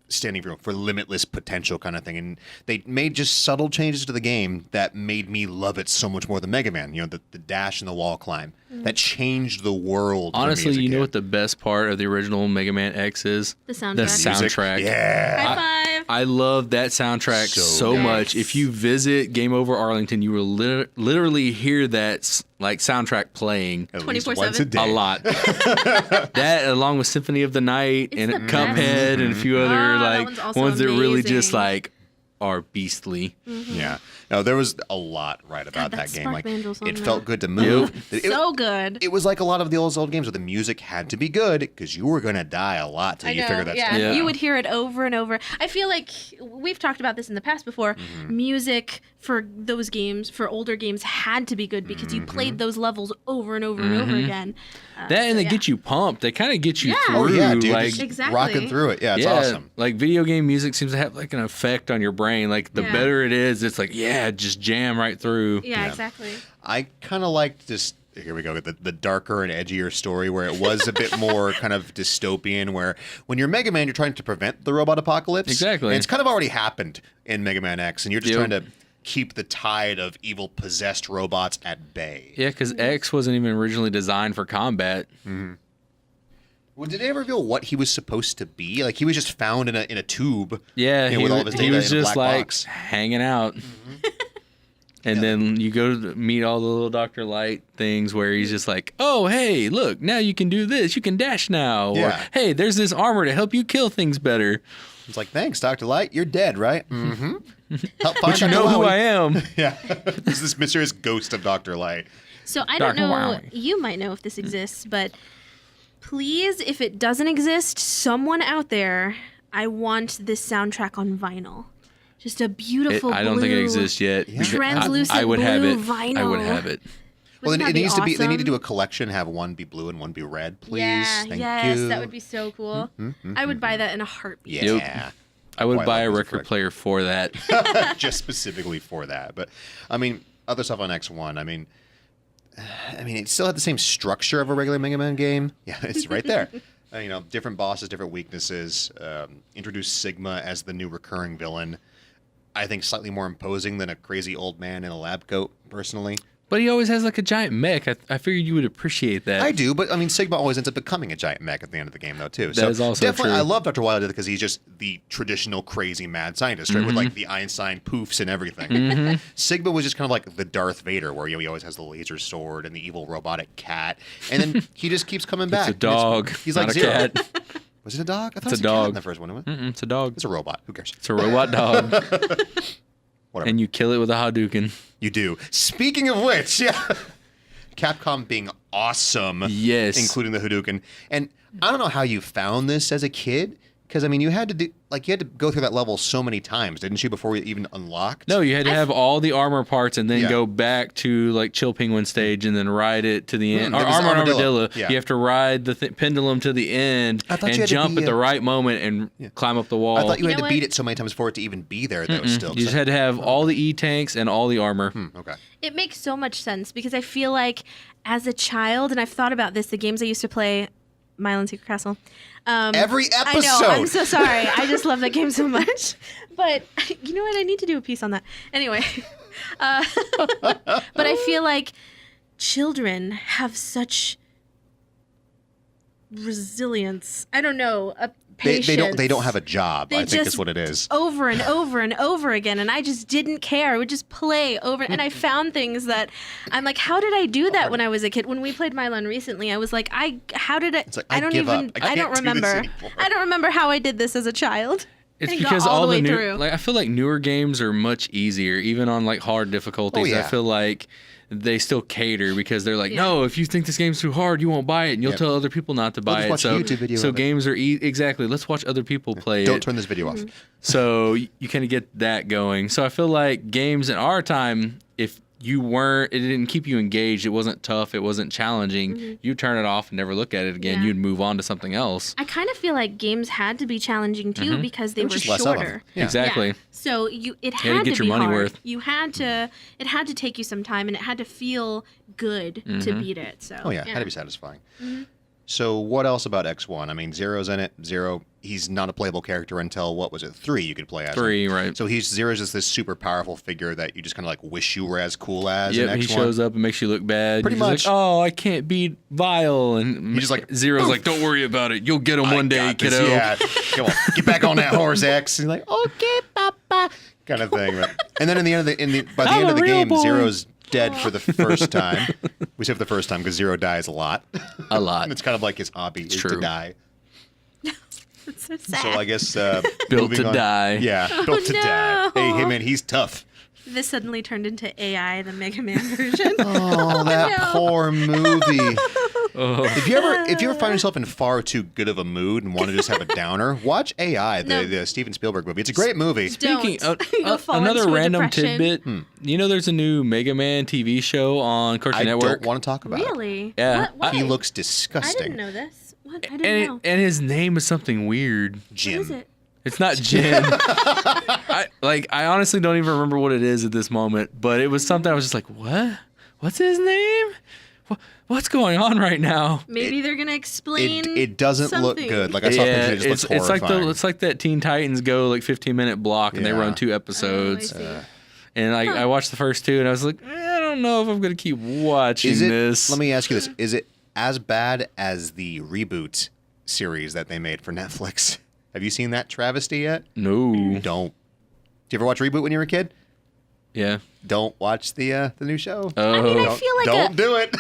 standing for limitless potential kind of thing. And they made just subtle changes to the game that made me love it so much more than Mega Man. The dash and the wall climb. That changed the world. Honestly, for me as a you know kid. what the best part of the original Mega Man X is? The soundtrack. The Music? soundtrack. Yeah. High five. I love that soundtrack so good. much. If you visit Game Over Arlington, you will literally hear that soundtrack playing At least 24/7? once a day. a lot. That, along with Symphony of the Night It's and the Cuphead best. and a few other that one's also ones that really just amazing. are beastly. Yeah. No, there was a lot right about God, that that game. Spark Like Banjo's on it that. felt good to move. So good. It was like a lot of the old games where the music had to be good because you were gonna die a lot till I you know, figured that yeah. stuff Yeah. out. You would hear it over and over. I feel like we've talked about this in the past before. Music for those games, for older games, had to be good because you played those levels over and over and over again. That and they yeah. get you pumped. They kind of get you Yeah. through. Oh yeah, dude, like just Exactly. rocking through it. Yeah, it's awesome. Like video game music seems to have like an effect on your brain. Like the Yeah. better it is, it's like just jam right through. Yeah, exactly. I kind of liked this. Here we go. The darker and edgier story where it was a bit more kind of dystopian. Where when you're Mega Man, you're trying to prevent the robot apocalypse. Exactly. And it's kind of already happened in Mega Man X, and you're just Yep. trying to keep the tide of evil possessed robots at bay. Yeah, because X wasn't even originally designed for combat. Well, did they ever reveal what he was supposed to be? Like he was just found in a tube. Yeah, with all of his he data was in a just black like box. hanging out. And then you go to meet all the little Dr. Light things where he's just like, oh, hey, look, now you can do this. You can dash now. Yeah. Or, hey, there's this armor to help you kill things better. It's like, thanks, Dr. Light. You're dead, right? Mm-hmm. Help find But you Dr. know who Wowie. I am. Yeah. This is this mysterious ghost of Dr. Light. So I don't Dr. know. Wowie. You might know if this exists, but please, if it doesn't exist, someone out there, I want this soundtrack on vinyl. Just a beautiful I don't think it blue, exists yet. Yeah. because translucent I would have blue it. vinyl. I would have it. Well, Wouldn't it that be needs to be. They need to awesome? do a collection. Have one be blue and one be red, please. Yeah, Thank yes, you. that would be so cool. I would buy that in a heartbeat. Yeah. Yep. I would Boy, I buy a love this record frick. player for that. Just specifically for that. But I mean, other stuff on X1. I mean, it still had the same structure of a regular Mega Man game. Yeah, it's right there. Different bosses, different weaknesses. Introduce Sigma as the new recurring villain. I think slightly more imposing than a crazy old man in a lab coat, personally. But he always has like a giant mech. I figured you would appreciate that. I do, but I mean, Sigma always ends up becoming a giant mech at the end of the game, though, too. That is also definitely, true. I love Dr. Wilder because he's just the traditional crazy mad scientist, right? With like the Einstein poofs and everything. Sigma was just kind of like the Darth Vader, where he always has the laser sword and the evil robotic cat, and then he just keeps coming back. It's a dog. He's not like a Zero. cat. Was it a dog? I thought It's it was a cat dog. in the first one. Wasn't it? It's a dog. It's a robot. Who cares? It's a robot dog. Whatever. And you kill it with a Hadouken. You do. Speaking of which, yeah. Capcom being awesome. Yes. Including the Hadouken. And I don't know how you found this as a kid, because I mean, you had to go through that level so many times, didn't you, before you even unlocked? No, you had to have all the armor parts and then Yeah. go back to like Chill Penguin stage and then ride it to the end. There Or was armor and Armadillo. armadillo. Yeah. You have to ride the pendulum to the end I thought you and had to jump be at the a- right moment and climb up the wall. I thought you You had know to beat what? it so many times for it to even be there, though, still. You just had to have all the E-tanks and all the armor. Okay. It makes so much sense because I feel like as a child, and I've thought about this, the games I used to play, Mile Secret Castle. Every I episode. know. I'm so sorry. I just love that game so much. But you know what? I need to do a piece on that. Anyway, but I feel like children have such resilience. I don't know. Patience. They don't have a job, They I think just is what it is. over and over and over again, and I just didn't care. I would just play over, and I found things that I'm like, how did I do that when I was a kid? When we played Mylon recently, I was like, how did I? It's like, I don't give even. up. I I don't can't do this remember. anymore. I don't remember how I did this as a child. It's And got because all the the way new, through. like I feel like newer games are much easier, even on like hard difficulties. Oh, yeah. I feel like they still cater because they're like, Yeah. no, if you think this game's too hard, you won't buy it, and you'll Yep. tell other people not to We'll buy just it. watch a So, YouTube video so of it. games are exactly. Let's watch other people play Don't it. turn this video off. So you kind of get that going. So I feel like games in our time, if it didn't keep you engaged, it wasn't tough, it wasn't challenging, you turn it off and never look at it again, Yeah. you'd move on to something else. I kind of feel like games had to be challenging too because they There were was just less of 'em. shorter. Yeah. Exactly. Yeah. So it had to had get to your be money hard. worth. You had to. It had to take you some time, and it had to feel good to beat it. So. Oh, yeah. Had to be satisfying. So what else about X1? I mean, Zero's in it. Zero, he's not a playable character until, what was it, 3 you could play as. him. 3, right. So Zero's just this super powerful figure that you just kind of like wish you were as cool as in Yep, X1. he shows up and makes you look bad. Pretty You're just much. like, oh, I can't beat Vile. And He's just like, Zero's like, don't worry about it. You'll get him I one day, got this, kiddo. Yeah, come on, get back on that horse, X. And you're like, okay, papa, kind of thing. By the end of the real game, boy. Zero's dead for the first time. We say for the first time because Zero dies a lot. A lot. And it's kind of like his hobby is to true. die. It's so sad. So I guess Built moving to on- die. Yeah, built to no. die. Hey, man, he's tough. This suddenly turned into AI, the Mega Man version. Oh, that no. poor movie. Oh. If you ever find yourself in far too good of a mood and want to just have a downer, watch AI, the Steven Spielberg movie. It's a great movie. Speaking Don't. You'll fall another into a random depression. tidbit, you know there's a new Mega Man TV show on Cartoon I Network? don't want to talk about it. Really? Yeah. What? He Why? looks I disgusting. didn't know this. What? I didn't know. And his name is something weird. Jim. What is it? It's not Jim. I honestly don't even remember what it is at this moment, but it was something I was just like, what? What's his name? What's going on right now? Maybe they're gonna explain. It doesn't look something. good. Like I saw Yeah, pictures, it just looks it's like horrifying. it's like that Teen Titans Go like 15-minute block and they Yeah. run 2 episodes. Oh, I see. And I watched the first 2 and I was like, I don't know if I'm gonna keep watching Is it? this. Let me ask you this: is it as bad as the reboot series that they made for Netflix? Have you seen that travesty yet? No. Don't. Did you ever watch Reboot when you were a kid? Yeah. Don't watch the new show. Oh. I mean, I feel like Don't do it.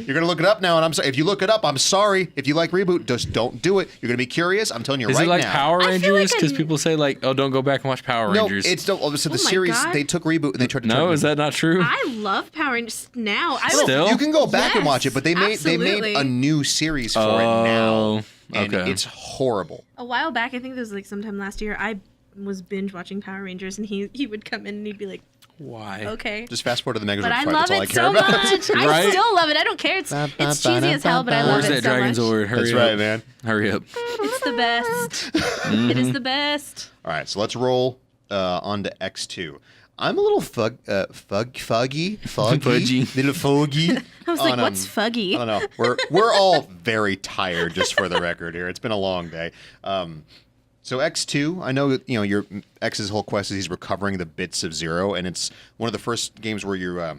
You're gonna look it up now, and I'm sorry. If you look it up, I'm sorry. If you like reboot, just don't do it. You're gonna be curious. I'm telling you Is right it like now. Power I feel Rangers? like Because people say like, oh, don't go back and watch Power No, Rangers. it's don't. So the Oh my series God. they took reboot and they tried to. No, turn is that not true? I love Power Rangers now. I No, was, Still? you can go back and Yes, watch it, but they made absolutely. a new series for it now, and okay. it's horrible. a while back, I think it was like sometime last year, I was binge watching Power Rangers, and he would come in and he'd be like, Why? okay. Just fast forward to the Megazord But I fight. love That's all I it care so about. much. I Right? still love it. I don't care. It's cheesy as hell, but I love Where's it that so Dragon much. Zord? Hurry That's up. right, man. Hurry up. It's the best. It is the best. All right, so let's roll on to X2. I'm a little foggy, Fudgy. little foggy. I was like, what's fuggy? I don't know. We're all very tired, just for the record here. It's been a long day. So X2, I know that, your X's whole quest is he's recovering the bits of Zero, and it's one of the first games where you're, I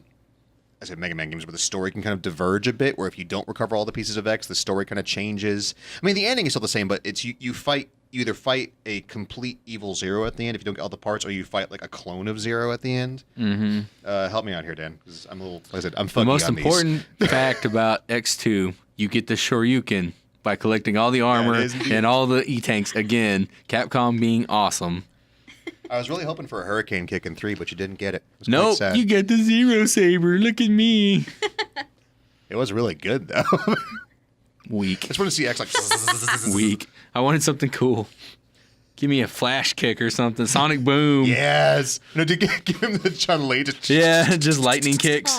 said Mega Man games, where the story can kind of diverge a bit, where if you don't recover all the pieces of X, the story kind of changes. I mean, the ending is still the same, but it's you either fight a complete evil Zero at the end if you don't get all the parts, or you fight like a clone of Zero at the end. Mm-hmm. Help me out here, Dan, because I'm a little, like I said, I'm The funky most on these. important fact about X2, you get the Shoryuken by collecting all the armor is indeed. and all the E-tanks. Again, Capcom being awesome. I was really hoping for a Hurricane kick in 3, but you didn't get it. It was quite Nope, sad. you get the Zero Saber. Look at me. It was really good, though. Weak. I just want to see X like... Weak. I wanted something cool. Give me a flash kick or something. Sonic Boom. Yes. No, to give him the Chun-Li. Yeah, just lightning kicks.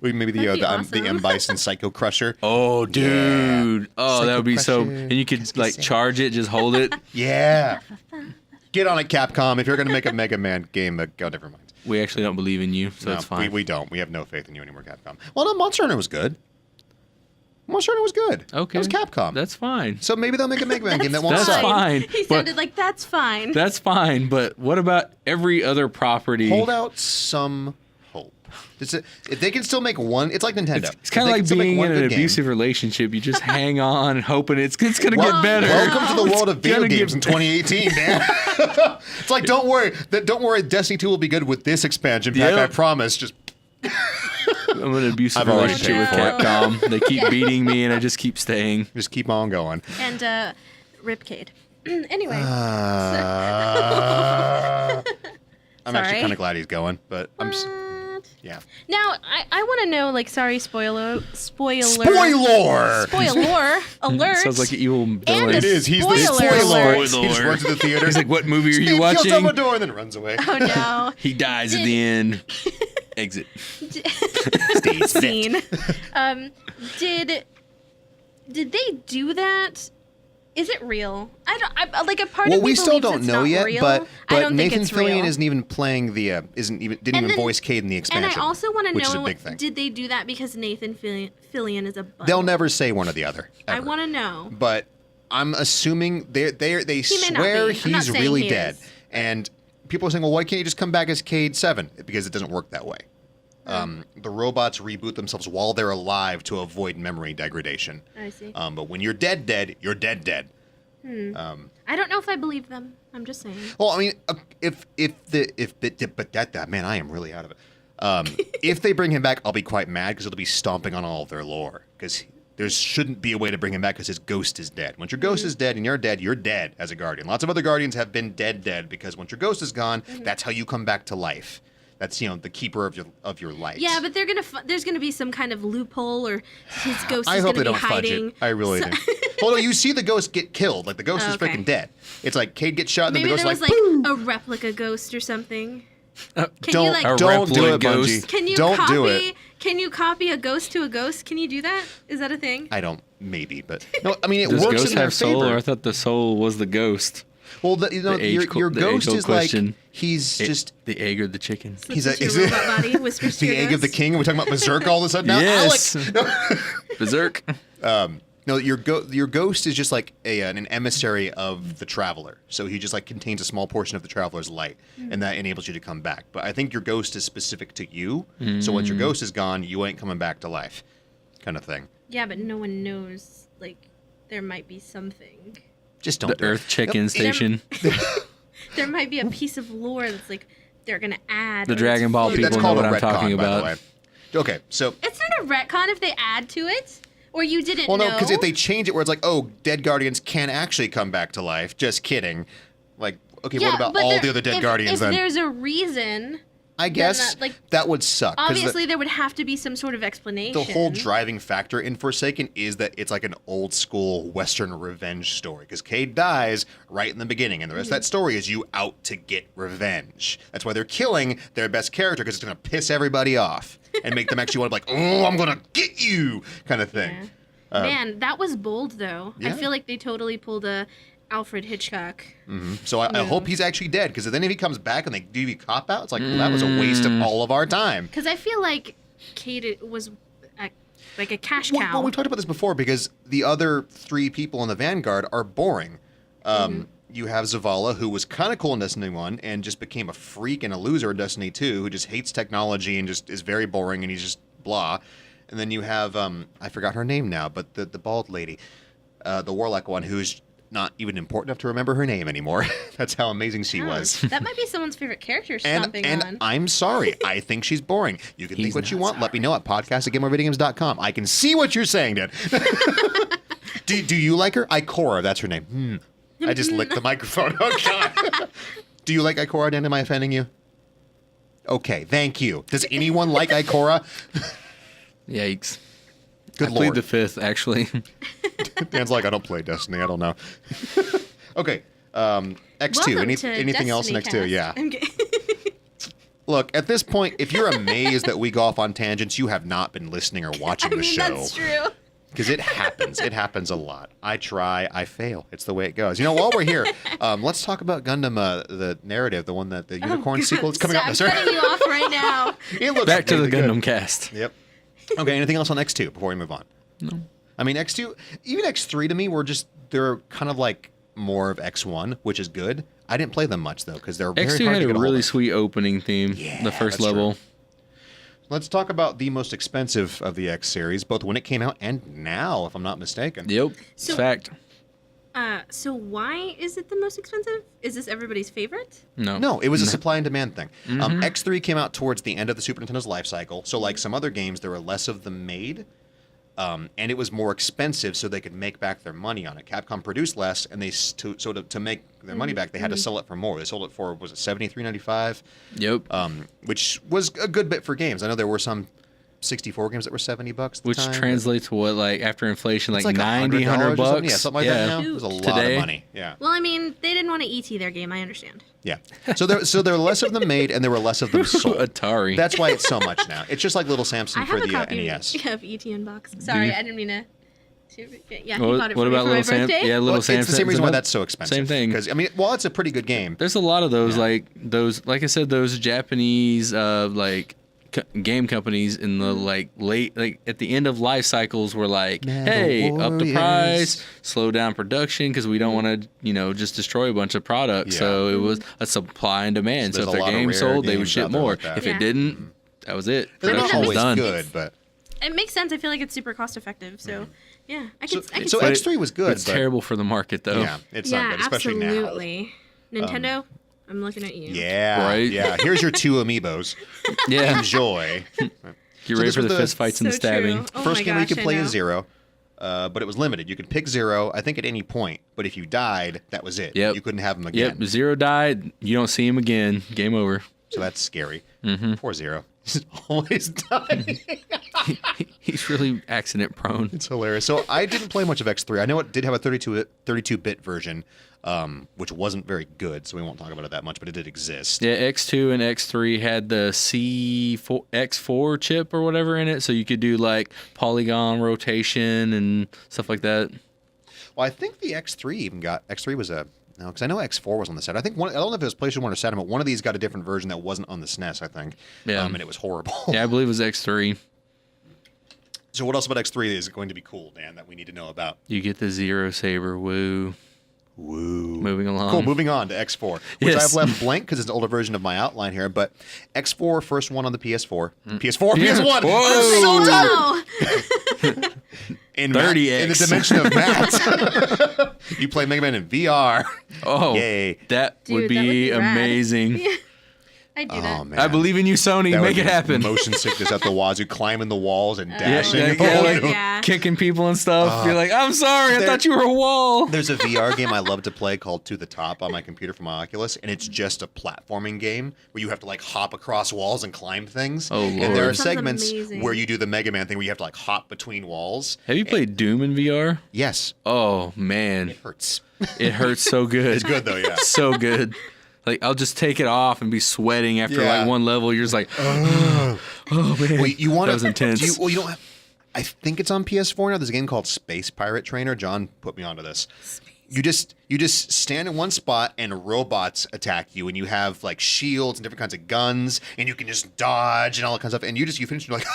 Maybe the That'd be awesome. M. Bison Psycho Crusher. Oh, dude. Oh, that Psycho would be so. Crusher. And you could like charge it, just hold it. Yeah. Get on it, Capcom. If you're going to make a Mega Man game, never mind. We actually don't believe in you, so No, it's fine. We don't. We have no faith in you anymore, Capcom. Well, no, Monster Hunter was good. Monster Hunter was good. Okay. That was Capcom. That's fine. So maybe they'll make a Mega Man game that won't That's suck. fine. He but- sounded like, that's fine. That's fine, but what about every other property? Hold out some hope. If they can still make one, it's like Nintendo. It's kind of like being in an abusive relationship. You just hang on and hoping it's going to get better. Welcome to the world of It's video gonna games get in 2018, Dan. It's like, don't worry. Destiny 2 will be good with this expansion pack, Yep. I promise. Just I'm in an abusive I've already relationship with paid for Capcom. They keep beating me, and I just keep staying. keep on going. And Ripcade. Anyway. I'm actually Sorry. kind of glad he's going, but What? yeah. Now, I want to know, like, sorry, spoiler. Spoiler! Spoiler alert. Sounds like an evil And villain. a It is. He's the Spoiler spoiler. alert. He just runs to the theater. He's like, what movie are Steve you kills watching? Dumbledore and then runs away. Oh, no. He dies at the end. Exit. Scene. Did they do that? Is it real? Like a part Well, of me we still believes don't it's know not yet, real. but I don't Nathan think it's Fillion real. isn't even playing the didn't even then- voice Cade in the expansion. And I also want to which is a know, big thing. did they do that because Nathan Fillion is a bug? They'll never say one or the other. I ever. want to know. But I'm assuming they may not swear be. I'm not he's saying really he dead, is. and people are saying, well, why can't you just come back as Cade 7? Because it doesn't work that way. The robots reboot themselves while they're alive to avoid memory degradation. I see. But when you're dead, you're dead. I don't know if I believe them. I'm just saying. Well, I mean, man, I am really out of it. If they bring him back, I'll be quite mad because it'll be stomping on all of their lore. Because there shouldn't be a way to bring him back because his ghost is dead. Once your ghost is dead and you're dead as a guardian. Lots of other guardians have been dead because once your ghost is gone, that's how you come back to life. That's the keeper of your light. Yeah, but there's gonna be some kind of loophole, or his ghost I is hope gonna they be don't fudge hiding. it. I really do. Well, no, you see the ghost get killed. Like the ghost is Okay. freaking dead. It's like Cade gets shot and Maybe then the there ghost was is like a replica ghost or something. Uh, Can don't you like A don't do replica it, ghost. Bungie. can you don't copy do it. Can you copy a ghost to a ghost? Can you do that? Is that a thing? I don't. Maybe, but no. I mean, it Does works ghost in their have soul, favor. or I thought the soul was the ghost? Well, The your age-old ghost is question. like he's just The egg or the chicken? he's Slips a, into is your it robot body, whispers to the your egg of the ghost. king. We're talking about Berserk all of a sudden now. Yes. Alec! Berserk. No, your ghost is just like an emissary of the traveler. So he just like contains a small portion of the traveler's light, and that enables you to come back. But I think your ghost is specific to you. So once your ghost is gone, you ain't coming back to life, kind of thing. Yeah, but no one knows. Like, there might be something. Just don't The do it. Earth check-in Nope. station. There might be a piece of lore that's like, they're gonna add The or Dragon it's Ball floating. That's people called know a what I'm retcon, talking by the about. way. Okay, so It's not a retcon if they add to it, or you didn't well, know. no, because if they change it where it's like, oh, dead Guardians can actually come back to life. Just kidding. Like, okay, what about but all there- the other dead if, Guardians if then? there's a reason, I guess that, like, that would suck. 'cause obviously there would have to be some sort of explanation. the whole driving factor in Forsaken is that it's like an old school Western revenge story. Because Cade dies right in the beginning, and the rest of that story is you out to get revenge. That's why they're killing their best character, because it's going to piss everybody off and make them actually want to be like, oh, I'm going to get you, kind of thing. Yeah. Man, that was bold though. I yeah. feel like they totally pulled a Alfred Hitchcock. So I hope he's actually dead, because then if he comes back and they do the cop out, it's like, well, that was a waste of all of our time. Because I feel like Kate was like a cash Well, cow. we've talked about this before, because the other 3 people in the Vanguard are boring. You have Zavala, who was kind of cool in Destiny 1 and just became a freak and a loser in Destiny 2, who just hates technology and just is very boring, and he's just blah. And then you have, I forgot her name now, but the bald lady, the Warlock one, who's not even important enough to remember her name anymore. That's how amazing she was. That might be someone's favorite character stomping And on. I'm sorry. I think she's boring. You can think He's what you not want. Let me know at podcast@gameovervideogames.com. I can see what you're saying, Dad. do you like her? Ikora, that's her name. I just licked the microphone. Oh, God. Do you like Ikora, Dan? Am I offending you? Okay, thank you. Does anyone like Ikora? Yikes. Good I Lord. plead the fifth, actually. Dan's like, I don't play Destiny. I don't know. Okay, X2. Welcome to Anything else in Destiny X2? Cast. Yeah. I'm kidding. Look, at this point, if you're amazed that we go off on tangents, you have not been listening or watching I the mean, show. that's true. Because it happens. It happens a lot. I try, I fail. It's the way it goes. You know, while we're here, let's talk about Gundam, the narrative, the one that the Unicorn sequel is coming So out I'm this year. cutting you off right now. It looks Back to the really Gundam good. cast. Yep. Okay, anything else on X2 before we move on? No. I mean, X2, even X3 to me were just, they're kind of like more of X1, which is good. I didn't play them much, though, because they're very X2 hard had to a get a hold really of. sweet opening theme. Yeah, The first that's level. true. Let's talk about the most expensive of the X series, both when it came out and now, if I'm not mistaken. Yep. So- Fact. So why is it the most expensive? Is this everybody's favorite? No. No, it was a supply and demand thing. Mm-hmm. X3 came out towards the end of the Super Nintendo's life cycle, so like some other games, there were less of them made, and it was more expensive, so they could make back their money on it. Capcom produced less, and to make their money back, they had to sell it for more. They sold it for, was it $73.95? Yep. Which was a good bit for games. I know there were some 64 games that were $70 at the Which time. translates to what, like, after inflation, It's like, like $90, $100 $100 or bucks? something. Yeah, something like that now. It was a lot Today? of money. Yeah. Well, I mean, they didn't want to ET their game. I understand. Yeah. So there were less of them made, and there were less of them sold. Atari. That's why it's so much now. It's just like Little Samson I for have a the copy NES. of ET in box. Sorry, you? I didn't mean to. Yeah, he What, bought it what for me about for Little my Sam? birthday. Yeah, Little Well, Sam. it's the same reason why that's so expensive. Same thing. Because I mean, while it's a pretty good game, There's a lot of those, Yeah. like I said, those Japanese, game companies in the late, at the end of life cycles were like, Metal hey, up the Warriors. price, slow down production because we don't want to, just destroy a bunch of products. Yeah. So it was a supply and demand. So So, there's if a their lot of game rare sold, they would games ship out there more. like that. If Yeah. it didn't, that was it. they're not Production was always done. good, but It makes sense. I feel like it's super cost effective. So, yeah, I so, could. I could so see But X3 was good. It's but terrible for the market, though. Yeah, it's yeah, not good, especially absolutely. Nintendo, I'm looking at you. now. Yeah, Right? Yeah. Here's your 2 amiibos. Yeah. Enjoy. Get So ready this for was the the- fist fights and the So stabbing. true. Oh First my game gosh, you could I play know. is 0, but it was limited. You could pick 0, I think, at any point. But if you died, that was it. Yep. You couldn't have them again. Yep. Zero died. You don't see him again. Game over. So that's scary. Mm-hmm. Poor 0. He's always dying. He's really accident prone. It's hilarious. So I didn't play much of X3. I know it did have a 32-bit version, which wasn't very good, so we won't talk about it that much, but it did exist. Yeah, X2 and X3 had the X4 chip or whatever in it, so you could do like polygon rotation and stuff like that. Well, I think the X3 even got... X3 was a... No, because I know X4 was on the set. I think I don't know if it was PlayStation 1 or Saturn, but one of these got a different version that wasn't on the SNES, I think. Yeah. And it was horrible. Yeah, I believe it was X3. So what else about X3 is going to be cool, Dan, that we need to know about? You get the Zero Saber. Woo. Woo. Moving along. Cool, moving on to X4, which Yes. I've left blank because it's an older version of my outline here, but X4, first one on the PS4. PS4, Yeah. PS1! Whoa. I'm so tired! Oh, In 30X. in the dimension of Matt. You play Mega Man in VR. Oh, Yay. that Dude, would that be rad. amazing. Yeah. I do Oh that. man, I believe in you, Sony. That Make would it be happen. Motion sickness at the wazoo, climbing the walls and Yeah, dashing. like, Yeah. kicking people and stuff. You're like, I'm sorry, I there- thought you were a wall. There's a VR game I love to play called To the Top on my computer for my Oculus, and it's just a platforming game where you have to like hop across walls and climb things. Oh, And Lord. there are That sounds segments amazing. where you do the Mega Man thing where you have to like hop between walls. Have you played Doom in VR? Yes, Oh man, it hurts. it hurts so good. It's good though, yeah. So good. Like I'll just take it off and be sweating after Yeah. like one level. You're just like, oh man, Well, you want that was intense. You don't have. I think it's on PS4 now. There's a game called Space Pirate Trainer. John put me onto this. You just stand in one spot and robots attack you, and you have like shields and different kinds of guns, and you can just dodge and all that kind of stuff. And you finish, and you're like,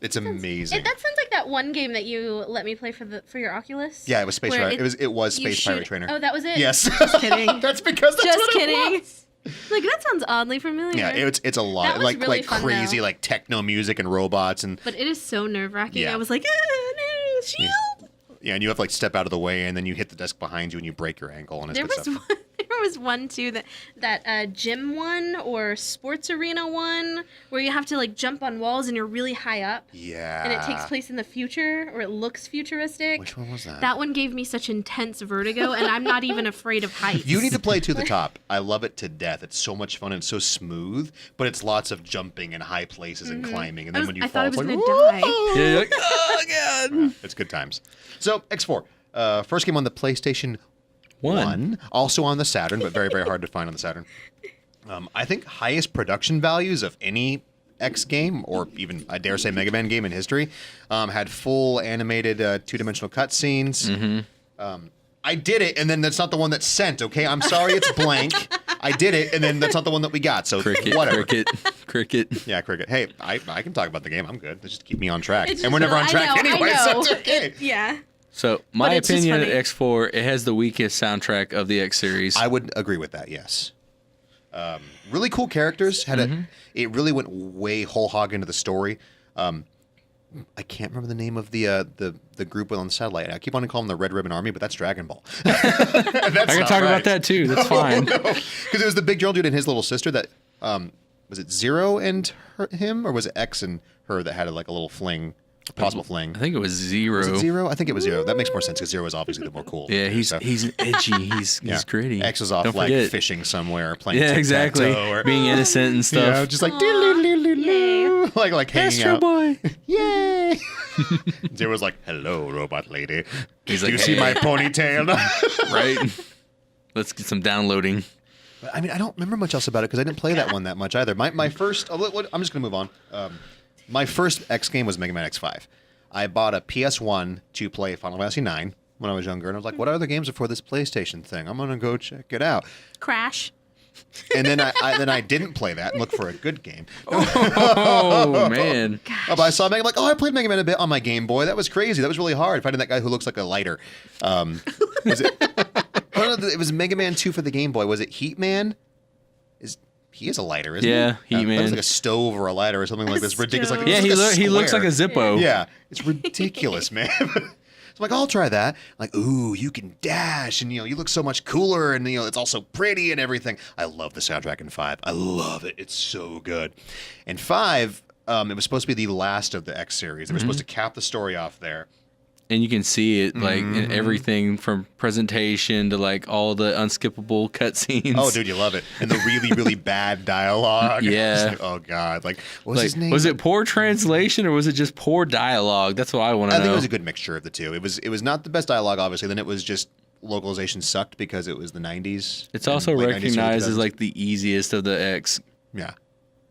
it's amazing. That sounds like that one game that you let me play for your Oculus. Yeah, it was Space where Pirate. It was you Space Pirate shoot- Trainer. Oh, that was it. Yes. Just kidding. That's because that's Just what kidding. It was. Like that sounds oddly familiar. Yeah, it's a lot That was like really fun, crazy though. like techno music and robots and But it is so nerve wracking. Yeah. I was like, no, shield. yeah, and you have to like step out of the way and then you hit the desk behind you and you break your ankle and it's There good was stuff. one. There was one too that gym one or sports arena one where you have to like jump on walls and you're really high up. Yeah. And it takes place in the future, or it looks futuristic. Which one was that? That one gave me such intense vertigo, and I'm not even afraid of heights. You need to play To the Top. I love it to death. It's so much fun and so smooth, but it's lots of jumping in high places and climbing. And then when you I fall, thought I it's was like, gonna die. "Whoa!" Yeah, you're like, oh god. It's good times. So X4, first game on the PlayStation One. 1, also on the Saturn, but very, very hard to find on the Saturn. I think highest production values of any X game, or even, I dare say, Mega Man game in history, had full animated two-dimensional cutscenes. Mm-hmm. I did it, and then that's not the one that's sent, okay? I'm sorry, it's blank. I did it, and then that's not the one that we got, so Cricket, whatever. cricket. Yeah, cricket. Hey, I can talk about the game. I'm good. Just keep me on track. It's And we're just never on track I know, anyway, I so know. it's okay. Yeah. So my But it's just opinion of funny. X4, it has the weakest soundtrack of the X series. I would agree with that. Yes. Really cool characters. It really went way whole hog into the story. I can't remember the name of the group on the satellite. I keep wanting to call them the Red Ribbon Army, but that's Dragon Ball. I can talk about that too. That's fine. Because it was the big girl dude and his little sister that was it Zero and him, or was it X and her that had like a little fling, possible fling? I think it was Zero. Was it Zero? I think it was Zero. That makes more sense because Zero is obviously the more cool. Yeah, he's So- edgy. He's gritty. X was off Don't like forget. fishing somewhere, playing Yeah, exactly. tic-tac-toe or Being innocent and stuff. yeah, just like doodle-doo-doo-doo-doo. like hanging Astro out. Boy. Yay! Zero's like, "Hello, robot lady. He's Do like, you see "Hey." my ponytail?" Right? Let's get some downloading. But, I mean, I don't remember much else about it because I didn't play that one that much either. My first, I'm just gonna move on. My first X game was Mega Man X5. I bought a PS1 to play Final Fantasy IX when I was younger, and I was like, "What other games are for this PlayStation thing? I'm gonna go check it out." Crash. And then I didn't play that and look for a good game. Oh man. Oh, but I saw Mega, I'm like, I played Mega Man a bit on my Game Boy. That was crazy. That was really hard finding that guy who looks like a lighter. Was it? Oh, no, it was Mega Man 2 for the Game Boy. Was it Heat Man? He is a lighter, isn't he? Yeah, Heat That was Man. like a stove or a lighter or something like this ridiculous. Like, stove. Yeah, he looks like a square. Zippo. Yeah, it's ridiculous, man. So I'm like, I'll try that. Like, ooh, you can dash, and you look so much cooler, and it's also pretty and everything. I love the soundtrack in 5. I love it. It's so good. And 5, it was supposed to be the last of the X series. They were supposed to cap the story off there. And you can see it like in everything from presentation to like all the unskippable cutscenes. Oh, dude, you love it. And the really, really bad dialogue. Yeah. It's like, oh, God. Like, what was Like, his name? was it poor translation or was it just poor dialogue? That's what I want to I know. think it was a good mixture of the two. It was not the best dialogue, obviously. Then it was just localization sucked because it was the 90s. It's and also late 90s, early recognized as 2000s. like the easiest of the X. Yeah.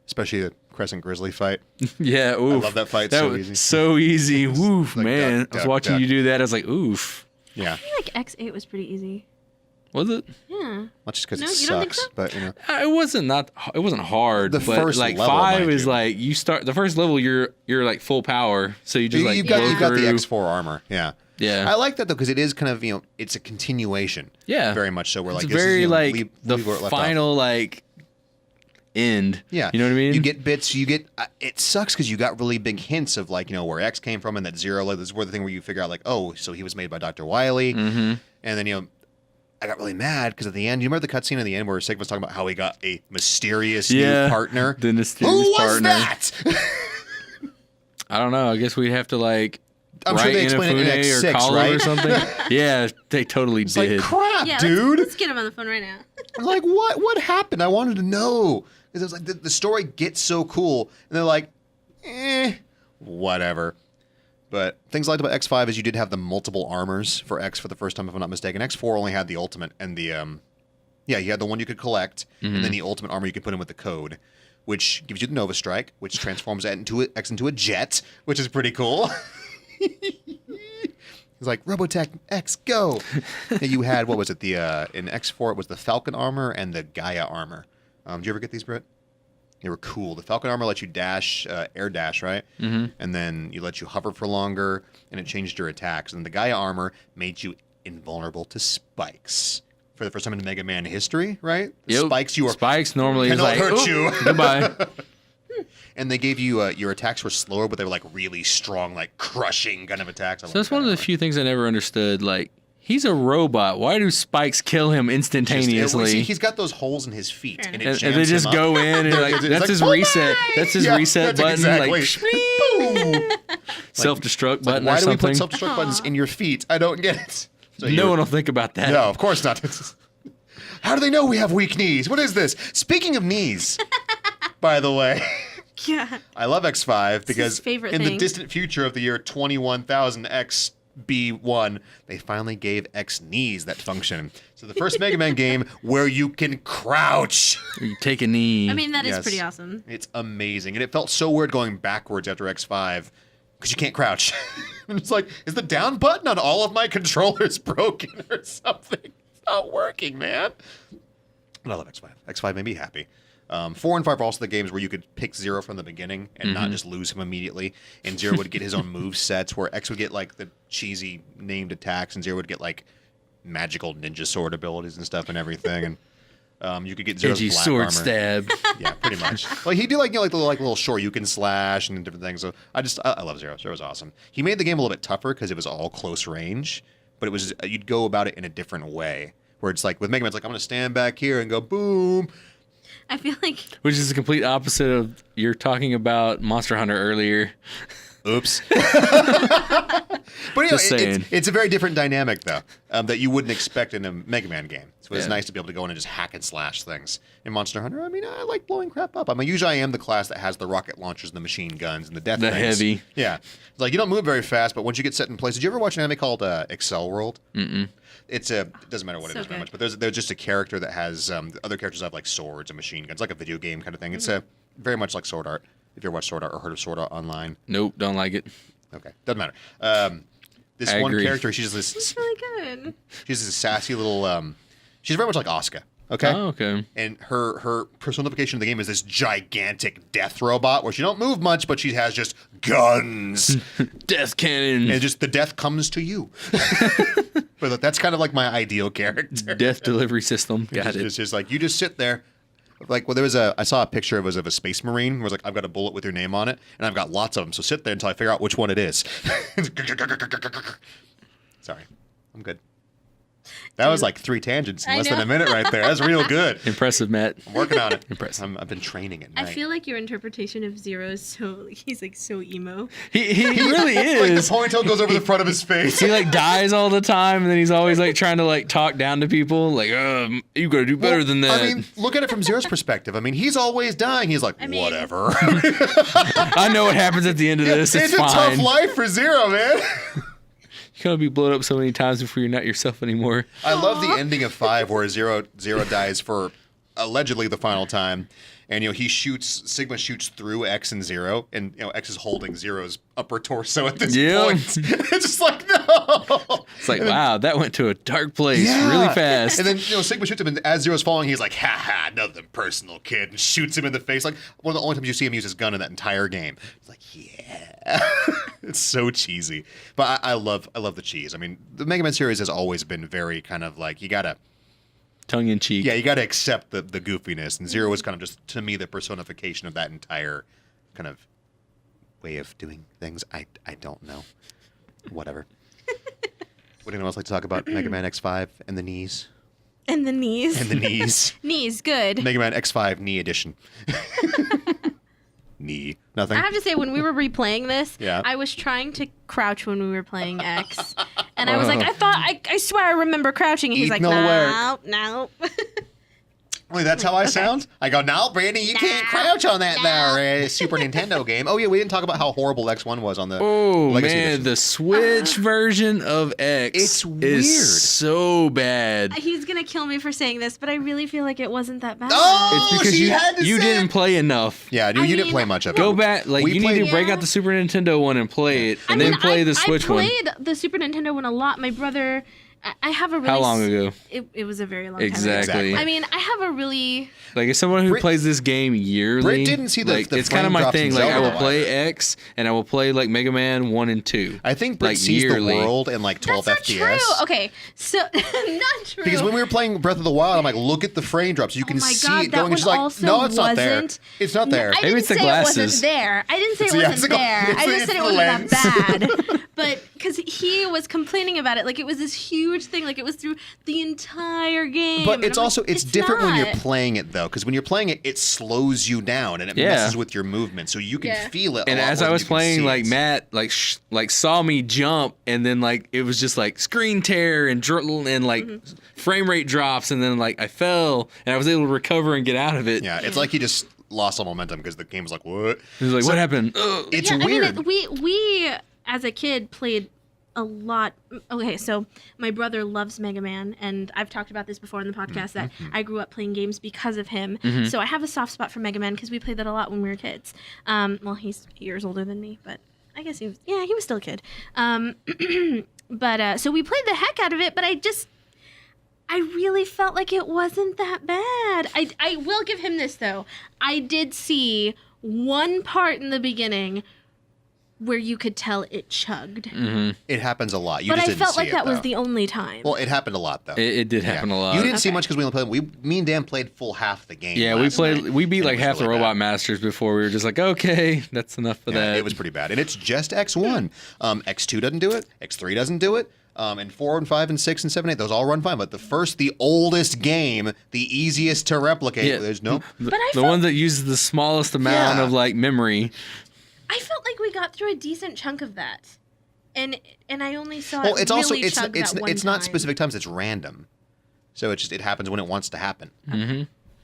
Especially the Crescent Grizzly fight. Yeah, oof. love that fight, That so was easy. so easy. Woof, like man. duck, I was duck, watching duck. you do that. I was like, oof. Yeah. I feel like X8 was pretty easy. Was it? Yeah. Well, just because No, it you don't think sucks. so? But, It wasn't hard. The but first like level, 5 mind is you. like you start the first level. You're like full power, so you just like you've blow got the through. X4 armor. Yeah. Yeah. I like that, though, because it is kind of, it's a continuation. Yeah. Very much so. Where, like, It's this very is, like leave the where it left off. final like end. Yeah. You know what I mean? You get bits, it sucks because you got really big hints of like, where X came from and that Zero, like this is where the thing where you figure out like, oh, so he was made by Dr. Wily. Mm-hmm. And then, I got really mad because at the end, you remember the cutscene at the end where Sigma's talking about how he got a mysterious new partner? The mysterious Who was partner. that? I don't know. I guess we'd have to like I'm sure write they explained it in Inafune or X6, call him or right? something. Yeah, they totally It's did. like, crap, Yeah, dude. Let's get him on the phone right now. I'm like, what happened? I wanted to know. Because it was like, the story gets so cool. And they're like, whatever. But things I liked about X5 is you did have the multiple armors for X for the first time, if I'm not mistaken. X4 only had the ultimate and the, you had the one you could collect, and then the ultimate armor you could put in with the code, which gives you the Nova Strike, which transforms X into a jet, which is pretty cool. It's like, Robotech X, go! And you had, what was it, in X4 it was the Falcon armor and the Gaia armor. Did you ever get these, Britt? They were cool. The Falcon armor let you dash, air dash, right? Mm-hmm. And then you let you hover for longer, and it changed your attacks. And the Gaia armor made you invulnerable to spikes. For the first time in Mega Man history, right? Yep. Spikes normally is cannot like, hurt you. Goodbye. And they gave you, your attacks were slower, but they were like really strong, like crushing kind of attacks. So that's one of the few things I never understood. Like, he's a robot. Why do spikes kill him instantaneously? See, he's got those holes in his feet, and it and jams they just him go up. in and like, It's that's like, his "Bye-bye!" reset. That's his Yeah, reset that's button. exactly. Like, Boom! self-destruct button Why or do we something. put self-destruct buttons in your feet? I don't get it. So No one will think about that. No, of course not. How do they know we have weak knees? What is this? Speaking of knees, by the way, Yeah. I love X5 because his favorite in the thing. distant future of the year 21,000 XB1, they finally gave X knees that function. So the first Mega Man game where you can crouch. You take a knee. I mean, that is Yes. pretty awesome. It's amazing. And it felt so weird going backwards after X5 because you can't crouch. And it's like, is the down button on all of my controllers broken or something? It's not working, man. But I love X5. X5 made me happy. 4 and 5 are also the games where you could pick Zero from the beginning and not just lose him immediately. And Zero would get his own move sets where X would get like the cheesy named attacks and Zero would get like magical ninja sword abilities and stuff and everything. And you could get Zero's edgy black sword armor. stab. Yeah, pretty much. Like he did like like the little short you can slash and different things. So I love Zero. Zero was awesome. He made the game a little bit tougher because it was all close range, but it was you'd go about it in a different way. Where it's like with Mega Man, it's like I'm gonna stand back here and go boom. I feel like Which is the complete opposite of you're talking about Monster Hunter earlier. Oops. But you know, Just saying. it's a very different dynamic though that you wouldn't expect in a Mega Man game. So it's Yeah. nice to be able to go in and just hack and slash things. In Monster Hunter, I mean, I like blowing crap up. Usually I am the class that has the rocket launchers and the machine guns and the death The things. heavy. Yeah. It's like you don't move very fast, but once you get set in place, did you ever watch an anime called Excel World? Mm-mm. It doesn't matter what it So is very good. much, but there's just a character that has the other characters have like swords and machine guns, like a video game kind of thing. It's very much like Sword Art. If you ever watched Sword Art or heard of Sword Art Online, Nope, don't like it. okay, doesn't matter. This I one agree. character, she's this it's really good. she's this sassy little. She's very much like Asuka. Okay. Oh, okay. And her personification of the game is this gigantic death robot where she don't move much, but she has just guns. Death cannon. And just the death comes to you. But that's kind of like my ideal character. Death delivery system. Got it. It's just like you just sit there. Like, well, I saw a picture of a space marine where it was like, I've got a bullet with your name on it, and I've got lots of them. So sit there until I figure out which one it is. Sorry, I'm good. That was like 3 tangents in I less than know. a minute right there. That's real good. Impressive, Matt. I'm working on it. Impressive. I've been training it. I feel like your interpretation of Zero is he's like so emo. He really like the is. ponytail goes over the front of his face. He like dies all the time, and then he's always like trying to like talk down to people, like, you gotta do better than that. I mean, look at it from Zero's perspective. I mean, he's always dying. He's like, mean- whatever. I know what happens at the end of this. It's a fine. tough life for Zero, man. You're gonna be blown up so many times before you're not yourself anymore. I love the ending of 5 where Zero dies for allegedly the final time. And, Sigma shoots through X and Zero, and, X is holding Zero's upper torso at this Yeah. point. It's just like, no! It's like, wow, that went to a dark place Yeah. really fast. And then, Sigma shoots him, and as Zero's falling, he's like, ha ha, nothing personal, kid, and shoots him in the face. Like, one of the only times you see him use his gun in that entire game. It's like, yeah. It's so cheesy. But I love the cheese. I mean, the Mega Man series has always been very kind of like, you gotta accept the goofiness. And Zero is kind of just, to me, the personification of that entire kind of way of doing things. I don't know. Whatever. Would anyone else like to talk about Mega Man X5 and the knees? And the knees. And the knees. Knees, good. Mega Man X5 Knee Edition. Knee. Nothing. I have to say, when we were replaying this, Yeah. I was trying to crouch when we were playing X. And I was like, I swear I remember crouching. And he's like, Eat no work. no. Wait, that's how I sound? I go, no, Brandon, you can't crouch on that there Super Nintendo game. Oh, yeah, we didn't talk about how horrible X1 was on the Legacy man, Edition. the Switch version of X It's weird. is so bad. He's going to kill me for saying this, but I really feel like it wasn't that bad. Oh, It's because she had to you say didn't it. play enough. Yeah, dude, you didn't play much of it. Go back, like We you need played- to break Yeah. out the Super Nintendo one and play it, and then play the Switch I one. played the Super Nintendo one a lot. My brother, I have a really... How long ago? It was a very long time Exactly. ago. I mean, I have a really... Like, as someone who Brit- plays this game yearly, Brit didn't see the- like, the it's kind frame of my drops thing. in Like, I Zelda will play X, and I will play like Mega Man 1 and 2. I think Brit like, sees yearly. the world in like 12 That's not FPS. true. Okay, so... not true. Because when we were playing Breath of the Wild, I'm like, look at the frame drops. You can Oh my see God, it that going. And one she's like, also no, it's not there. wasn't- It's not there. I Maybe didn't it's the say glasses. it wasn't there. I didn't say it Yeah, wasn't it's there. the- I just said it it's wasn't the that bad. But because he was complaining about it, like it was this huge thing, like it was through the entire game. But And it's I'm also like, it's different when you're not. playing it though, because when you're playing it, it slows you down and it Yeah. messes with your movement, so you can Yeah. feel it. And a lot as more I than was you can playing, see like it. Matt, like saw me jump, and then like it was just like screen tear and like frame rate drops, and then like I fell, and I was able to recover and get out of it. Yeah, it's like he just lost all momentum because the game was like, what? He was like, So- "What happened?" Ugh. It's Yeah, weird. I mean, we as a kid played a lot. Okay, so my brother loves Mega Man, and I've talked about this before in the podcast that I grew up playing games because of him. So I have a soft spot for Mega Man because we played that a lot when we were kids. Well, he's years older than me, but I guess he was still a kid. But so we played the heck out of it, but I really felt like it wasn't that bad. I will give him this though. I did see one part in the beginning where you could tell it chugged. It happens a lot. You But just I didn't felt see like it, that was though. the only time. Well, it happened a lot though. It did happen a lot. You didn't see Okay. much because we only played. Me and Dan played full half the game. Yeah, last night, we beat and it like was half the really Robot bad. Masters before we were just like, okay, that's enough of Yeah, that. it was pretty bad, and it's just X1. X2 doesn't do it. X3 doesn't do it. And 4 and 5 and 6 and 7 8, those all run fine. But the oldest game, the easiest to replicate. Yeah. There's no. The, But I the felt- one that uses the smallest amount Yeah. of like memory. I felt like we got through a decent chunk of that. And I only saw Well, it it's really also it's chug it's that one it's not time. specific times. It's random, so it happens when it wants to happen. Mm-hmm.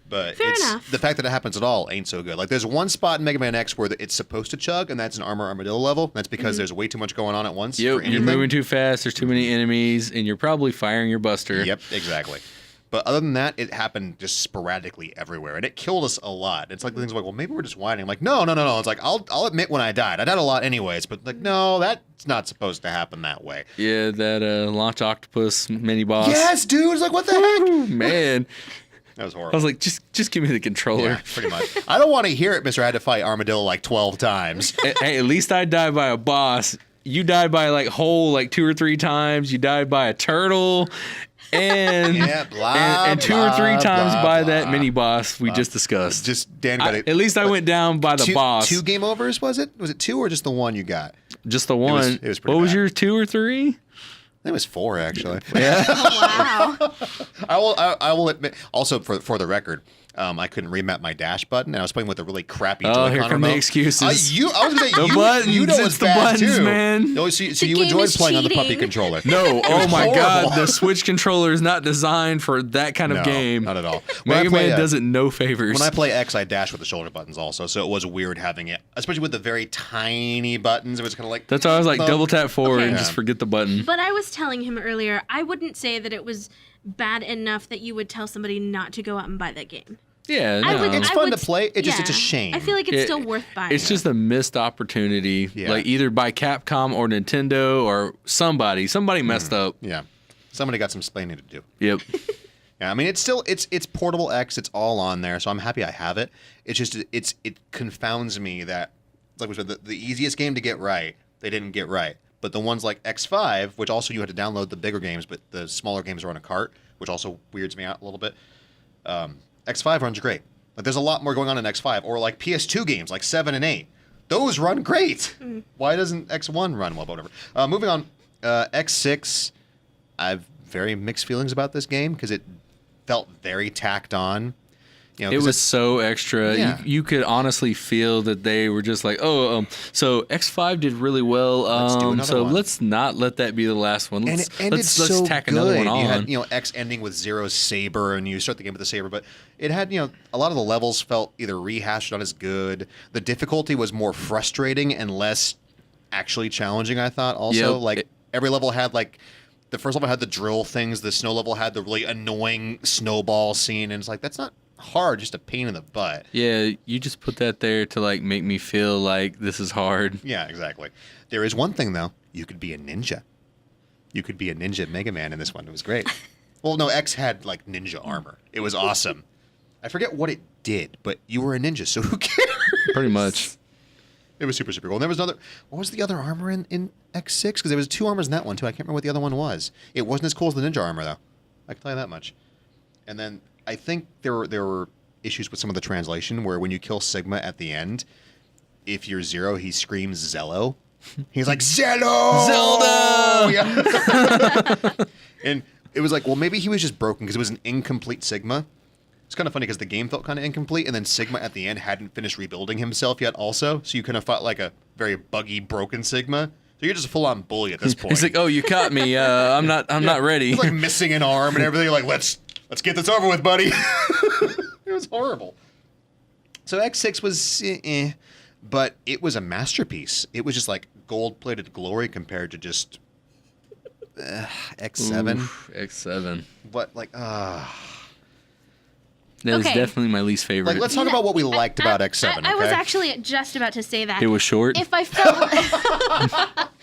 But Fair it's enough. the fact that it happens at all ain't so good. Like there's one spot in Mega Man X where it's supposed to chug, and that's an armadillo level. That's because there's way too much going on at once. for Yep, you're anything. moving too fast. There's too many enemies, and you're probably firing your buster. Yep, exactly. But other than that, it happened just sporadically everywhere, and it killed us a lot. It's like the things like, well, maybe we're just whining. I'm like, no. It's like I'll admit when I died. I died a lot anyways, but like, no, that's not supposed to happen that way. Yeah, that launch octopus mini boss. Yes, dude. It's like, what the heck? Ooh, man. That was I horrible. was like, just give me the controller. Yeah, pretty much. I don't want to hear it, Mister. I had to fight Armadillo like 12 times. Hey, at least I died by a boss. You died by like whole like 2 or 3 times. You died by a turtle. And Yeah, blah, and 2 or 3 blah, times blah, by blah. that mini boss we just discussed. Just Dan got it. At least I went down by the boss. 2 game overs, was it? Was it 2 or just the one you got? Just the one. it was pretty what was bad. your 2 or 3? I think it was 4 actually. Yeah. Wow. I will admit. Also, for the record, I couldn't remap my dash button, and I was playing with a really crappy Joy-Con here come the remote. excuses. I was gonna say The you buttons, know it's the bad buttons, too. man. No, so The you game enjoyed is playing on the puppy cheating. controller. No, oh was my god, horrible. the Switch controller is not designed for that kind of No, game. not at all. When I Mega play, Man does it no favors. When I play X, I dash with the shoulder buttons also, so it was weird having it, especially with the very tiny buttons. It was kind of like That's why I was like bump. double tap forward and Okay. just forget the button. But I was telling him earlier, I wouldn't say that it was bad enough that you would tell somebody not to go out and buy that game. Yeah, I no. would, It's I fun would to play. It's a yeah. shame. I feel like it's It- still worth buying. It's just a missed opportunity, Yeah. like either by Capcom or Nintendo or somebody. Somebody messed up. Yeah, somebody got some explaining to do. Yep. Yeah, I mean it's still it's portable X. It's all on there, so I'm happy I have it. It's just it confounds me that, like we said, the easiest game to get right they didn't get right, but the ones like X5, which also you had to download the bigger games, but the smaller games are on a cart, which also weirds me out a little bit. X5 runs great. Like there's a lot more going on in X5, or like PS2 games like 7 and 8. Those run great. Why doesn't X1 run well? But whatever. Moving on, X6. I've very mixed feelings about this game because felt very tacked on. You know, It 'cause was so extra. Yeah. You could honestly feel that they were just like, so X5 did really well. Let's do another so one. let's not let that be the last one. and Let's, it ended let's so tack good. another one on. You had, X ending with Zero's saber, and you start the game with the saber, but it had, a lot of the levels felt either rehashed, not as good. The difficulty was more frustrating and less actually challenging, I thought, also. Yep. Every level had, the first level had the drill things, the snow level had the really annoying snowball scene, and it's like, that's not hard, just a pain in the butt. Yeah, you just put that there to make me feel like this is hard. Yeah, exactly. There is one thing, though. You could be a ninja. You could be a ninja Mega Man in this one. It was great. Well, no, X had, ninja armor. It was awesome. I forget what it did, but you were a ninja, so who cares? Pretty much. It was super, super cool. And there was another... What was the other armor in X6? Because there was 2 armors in that one, too. I can't remember what the other one was. It wasn't as cool as the ninja armor, though. I can tell you that much. And then I think there were issues with some of the translation where when you kill Sigma at the end, if you're Zero, he screams Zello. He's like, Zello! Zelda! Yeah. And it was like, well, maybe he was just broken because it was an incomplete Sigma. It's kind of funny because the game felt kind of incomplete, and then Sigma at the end hadn't finished rebuilding himself yet also, so you kind of fought like a very buggy, broken Sigma. So you're just a full-on bully at this point. He's like, oh, you caught me. I'm not ready. He's like missing an arm and everything. Like, let's get this over with, buddy. It was horrible. So X6 was but it was a masterpiece. It was just like gold-plated glory compared to just X7. Oof, X7. But That was Okay. definitely my least favorite. let's talk about what we liked about X7. I was okay? actually just about to say that. It was short. If I felt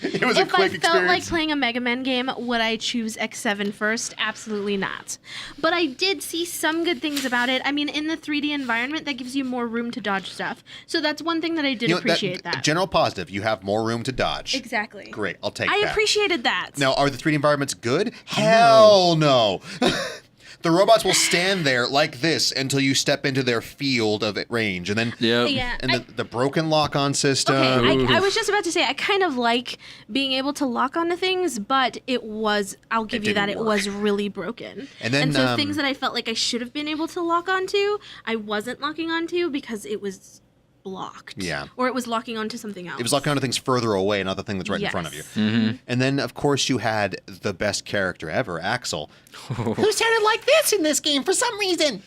It was a if I quick felt like experience. playing a Mega Man game, would I choose X7 first? Absolutely not. But I did see some good things about it. I mean, in the 3D environment, that gives you more room to dodge stuff. So that's one thing that I did appreciate that. General positive, you have more room to dodge. Exactly. Great, I'll take I that. appreciated that. Now, are the 3D environments good? Hell no. The robots will stand there like this until you step into their field of range, and then Yep. Yeah. and the broken lock-on system. Okay, I was just about to say, I kind of like being able to lock onto things, but I'll give It you that, didn't it work. was really broken. And then, so things that I felt like I should have been able to lock onto, I wasn't locking onto because it was blocked. Yeah. Or it was locking onto something else. It was locking onto things further away, not the thing that's right in front of you. Yes. And then, of course, you had the best character ever, Axel. Who sounded like this in this game for some reason?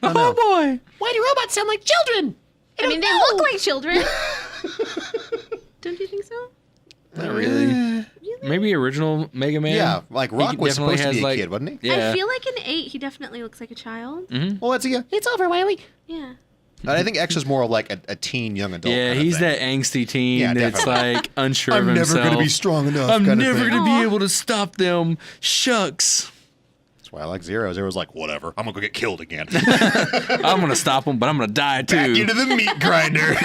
Oh, no. boy. Why do robots sound like children? I mean, they look like children. Don't you think so? Not really. Maybe original Mega Man. Yeah, like Rock He was definitely supposed to be has, a kid, wasn't he? Yeah. I feel like in 8, he definitely looks like a child. Well, that's yeah. It's over, Wiley. Yeah. But I think X is more like a teen, young adult. Yeah, kind of he's thing. that angsty teen Yeah, that's definitely. like unsure I'm of never himself. going to be strong enough. I'm kind of never thing. going to Aw. be able to stop them. Shucks. That's why I like Zero. Zero's like, whatever. I'm going to go get killed again. I'm going to stop them, but I'm going to die too. Back into the meat grinder.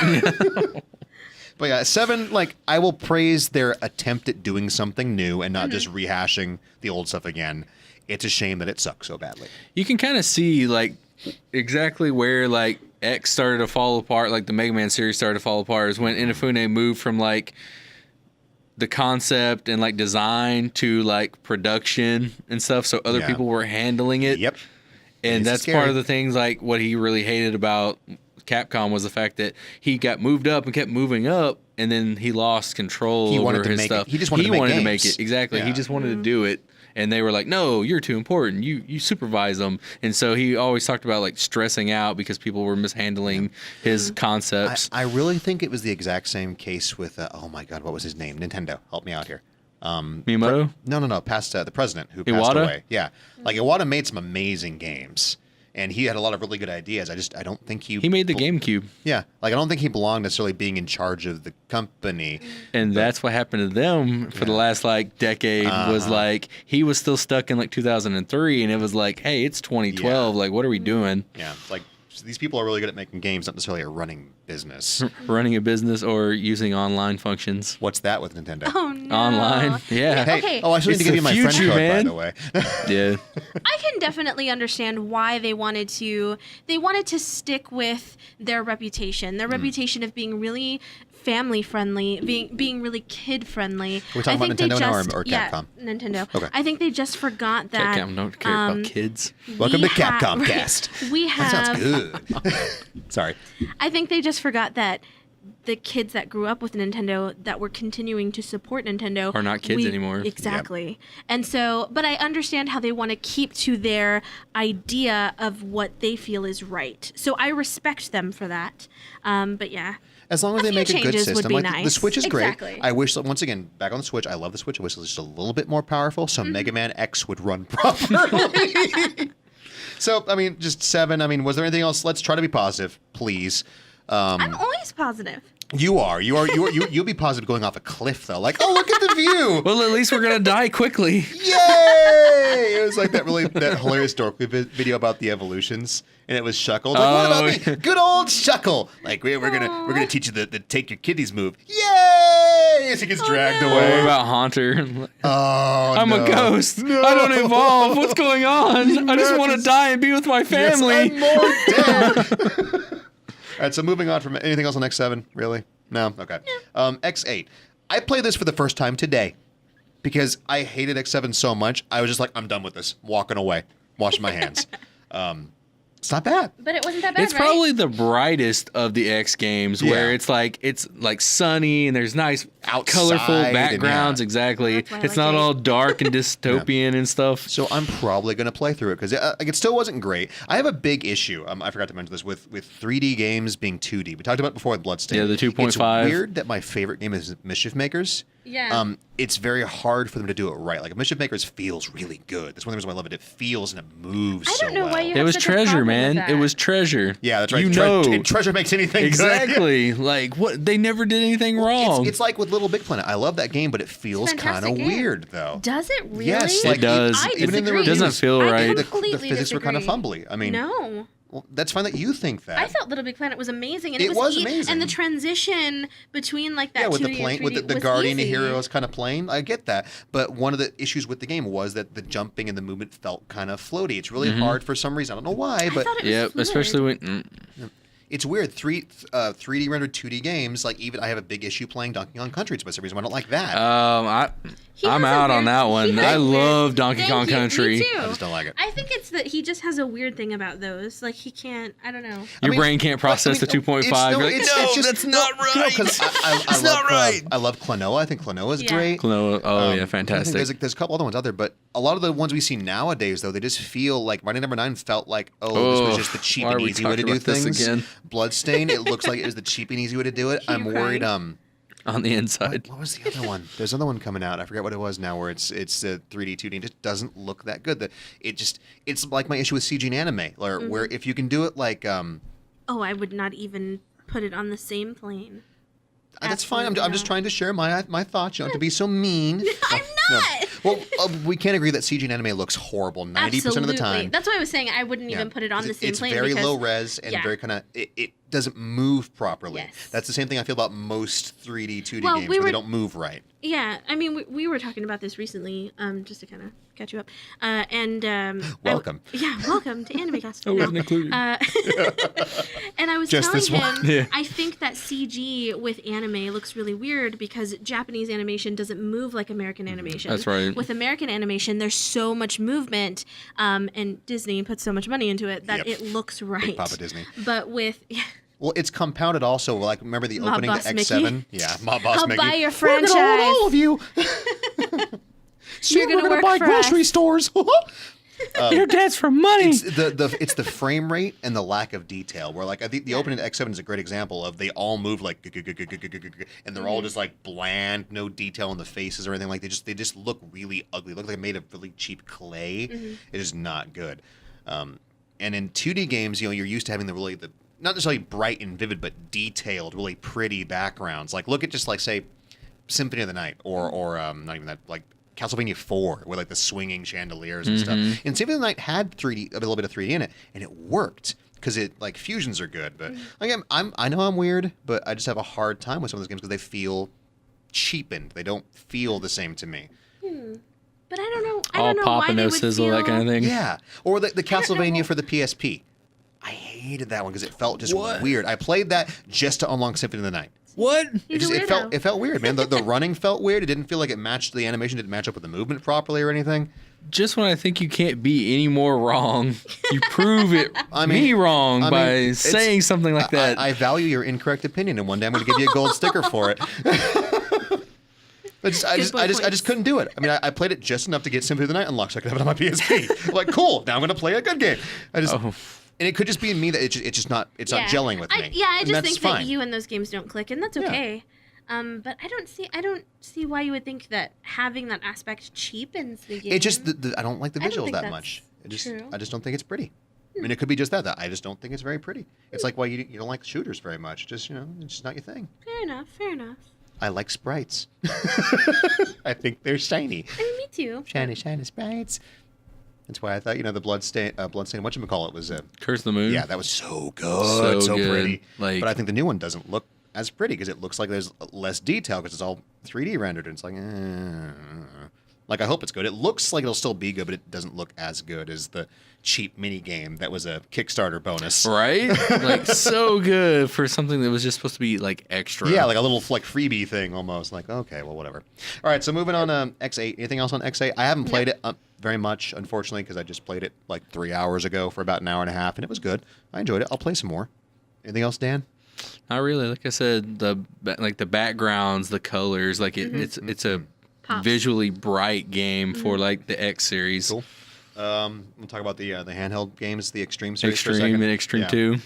But yeah, 7, I will praise their attempt at doing something new and not just rehashing the old stuff again. It's a shame that it sucks so badly. You can kind of see exactly where X started to fall apart, the Mega Man series started to fall apart, is when Inafune moved from the concept and design to production and stuff, so other Yeah. people were handling it. Yep. And It's that's scary. part of the things what he really hated about Capcom was the fact that he got moved up and kept moving up, and then he lost control He over wanted to his make stuff. it. He just wanted to make to games. make it. Exactly. He Yeah. just wanted to do it. And they were like, no, you're too important. You supervise them. And so he always talked about stressing out because people were mishandling his concepts. I really think it was the exact same case with, oh my God, what was his name? Nintendo. Help me out here. Miyamoto? No. Past the president who passed Iwata? away. Yeah. Iwata made some amazing games. And he had a lot of really good ideas. I don't think He made the GameCube. Yeah. I don't think he belonged necessarily being in charge of the company. And that's what happened to them for the last decade was he was still stuck in 2003 and it was hey, it's 2012. What are we doing? Yeah. These people are really good at making games, not necessarily at running business. Running a business or using online functions. What's that with Nintendo? Oh, no. Online? Yeah. Hey, Okay. I still need It's to give the you my friend future, code, man. by the way. Yeah. I can definitely understand why they wanted to stick with their reputation. Their reputation of being really family friendly, being really kid friendly. We're talking about Nintendo now or Capcom? Yeah, Nintendo. Okay. I think they just forgot that. Capcom don't care about kids. Welcome we to Capcom Cast. We have. That sounds good. Sorry. I think they just forgot that the kids that grew up with Nintendo that were continuing to support Nintendo Are not kids anymore. Exactly. And so, but I understand how they want to keep to their idea of what they feel is right. So I respect them for that. But yeah. As long as they few make a good changes would system, be like nice. the Switch is Exactly. great. I wish, once again, back on the Switch, I love the Switch. I wish it was just a little bit more powerful, Mm-hmm. so Mega Man X would run properly. So, I mean, just 7. I mean, was there anything else? Let's try to be positive, please. I'm always positive. You'll be positive going off a cliff though. Like, oh, look at the view. Well, at least we're gonna die quickly. Yay! It was like that hilarious dorky video about the evolutions, and it was Shuckle. Like, what about me? Good old Shuckle. Like, we're gonna teach you the take your kiddies move. Yay! As he gets dragged What away. about Haunter? Oh, I'm a ghost. No. I don't evolve. What's going on? I just want to die and be with my family. Yes, I'm more dead. All right, so moving on from anything else on X7, really? No? Okay. X8. I played this for the first time today because I hated X7 so much. I was just like, I'm done with this. Walking away. Washing my hands. It's not bad. But it wasn't that bad, It's right? probably the brightest of the X games, where Yeah. it's like sunny and there's nice Outside colorful and backgrounds. yeah. Exactly. That's why I It's like not it. all dark and dystopian and stuff. So I'm probably going to play through it because it still wasn't great. I have a big issue. I forgot to mention this with 3D games being 2D. We talked about it before with Bloodstain. Yeah, the 2.5. It's weird that my favorite game is Mischief Makers. Yeah. It's very hard for them to do it right. Like Mischief Makers feels really good. That's one of the reasons why I love it. It feels and it moves I so don't know well. why you It have was such a treasure, problem with man. that. It was treasure. Yeah, that's right. You know. Treasure makes anything good. Exactly. Like what? They never did anything wrong. It's like with Little Big Planet. I love that game, but it feels kind fantastic of game. weird though. Does it really? Yes, It like, does. I even in the disagree. It doesn't feel I right. the completely physics were kind of disagree. fumbly. I mean, No. well, that's fine that you think that. I thought Little Big Planet was amazing, and It was e- amazing. And the transition between like that Yeah, with 2D the plane, and with 3D the was Guardian easy. Heroes kind of plane. I get that, but one of the issues with the game was that the jumping and the movement felt kind of floaty. It's really hard for some reason. I don't know why, I but thought it was Yep, fluid. especially when. it's weird. 3D rendered 2D games. Like even I have a big issue playing Donkey Kong Country. It's for some reason I don't like that. He I'm has a out on weird- that he one. has I a weird- love Donkey Thank Kong you, Country. Me too. I just don't like it. I think it's that he just has a weird thing about those. Like he can't. I don't know. Your brain can't process the 2.5. You're like, no, that's not right. Because It's not right. I love Klonoa. I think Klonoa is Yeah. great. Klonoa, oh yeah, I think fantastic. there's a couple other ones out there, but a lot of the ones we see nowadays, though, they just feel like Mighty Number 9 felt like, this was just the cheap why are and we easy way to talking do about this things. again? Bloodstain, it looks like it was the cheap and easy way to do it. I'm you worried. crying? On the inside. What was the other one? There's another one coming out. I forget what it was now, where it's 3D, 2D. It just doesn't look that good. It's like my issue with CG and anime, where if you can do it like Oh, I would not even put it on the same plane. that's fine. I'm Absolutely just not. trying to share my thoughts. You don't have to be so mean. I'm No. not. Well, we can't agree that CG and anime looks horrible 90% of the Absolutely. time. That's why I was saying I wouldn't Yeah. even put it on the same It's plane. very because, low res and yeah. very kind of it doesn't move properly. Yes. That's the same thing I feel about most 3D 2D Well, games we where they were- don't move right. Yeah, I mean, we were talking about this recently, just to kind of catch you up. Welcome. Welcome to AnimeCast. I wasn't included. And I was Just telling this one. him, Yeah. I think that CG with anime looks really weird because Japanese animation doesn't move like American animation. That's right. With American animation, there's so much movement, and Disney puts so much money into it that Yep. it looks right. Papa Disney. But with Well, it's compounded also. Like, remember the Mob opening to Boss X7? Mickey? Yeah, Mob Boss I'll Mickey. buy your We're gonna own franchise. all of you. You're gonna we're work buy for grocery us. stores. Your dad's for money. It's the frame rate and the lack of detail. Where like I think the opening to X7 is a great example of they all move like and they're all just like bland, no detail in the faces or anything. Like they just look really ugly. Look like they made of really cheap clay. It is not good. And in 2D games, you're used to having the not necessarily bright and vivid, but detailed, really pretty backgrounds. Like look at just like say Symphony of the Night or not even that, like Castlevania 4 with like the swinging chandeliers and stuff. And Symphony of the Night had a little bit of 3D in it, and it worked because it like fusions are good. But again, I know I'm weird, but I just have a hard time with some of those games because they feel cheapened. They don't feel the same to me. But I don't know. I All don't know pop why and they no would sizzle, that kind of thing. Yeah, or the don't know. Castlevania for the PSP. I hated that one because it felt just What? weird. I played that just to unlock Symphony of the Night. What? He's a It weirdo. felt weird, man. The running felt weird. It didn't feel like it matched the animation. Didn't match up with the movement properly or anything. Just when I think you can't be any more wrong, you prove it me wrong by it's- saying something like that. I value your incorrect opinion, and one day I'm going to give you a gold sticker for it. I just couldn't do it. I mean, I played it just enough to get Symphony of the Night unlocked so I could have it on my PSP. Like, cool. Now I'm going to play a good game. And it could just be me that it's just not gelling with me. I And just that's think fine. that you and those games don't click, and that's Yeah. okay. But I don't see why you would think that having that aspect cheapens the game. It just I don't like the I don't visuals think that that's much. true. I just don't think it's pretty. I mean, it could be just that I just don't think it's very pretty. It's like why you don't like shooters very much. Just it's just not your thing. Fair enough. Fair enough. I like sprites. I think they're shiny. I mean, me too. Shiny sprites. That's why I thought the bloodstain whatchamacallit was Curse of the Moon. yeah, that was so good, so good. pretty. Like- but I think the new one doesn't look as pretty because it looks like there's less detail because it's all 3D rendered and it's like I hope it's good. It looks like it'll still be good, but it doesn't look as good as the cheap mini game that was a Kickstarter bonus. Right? Like, so good for something that was just supposed to be, like, extra. Yeah, like a little freebie thing almost. Like, okay, well, whatever. All right, so moving on to X8. Anything else on X8? I haven't played it very much, unfortunately, because I just played it like 3 hours ago for about an hour and a half, and it was good. I enjoyed it. I'll play some more. Anything else, Dan? Not really. Like I said, the backgrounds, the colors, like it's a Pops. visually bright game for like the X series. Cool. We'll talk about the handheld games, the Extreme series for a Extreme second. and Extreme Yeah. 2.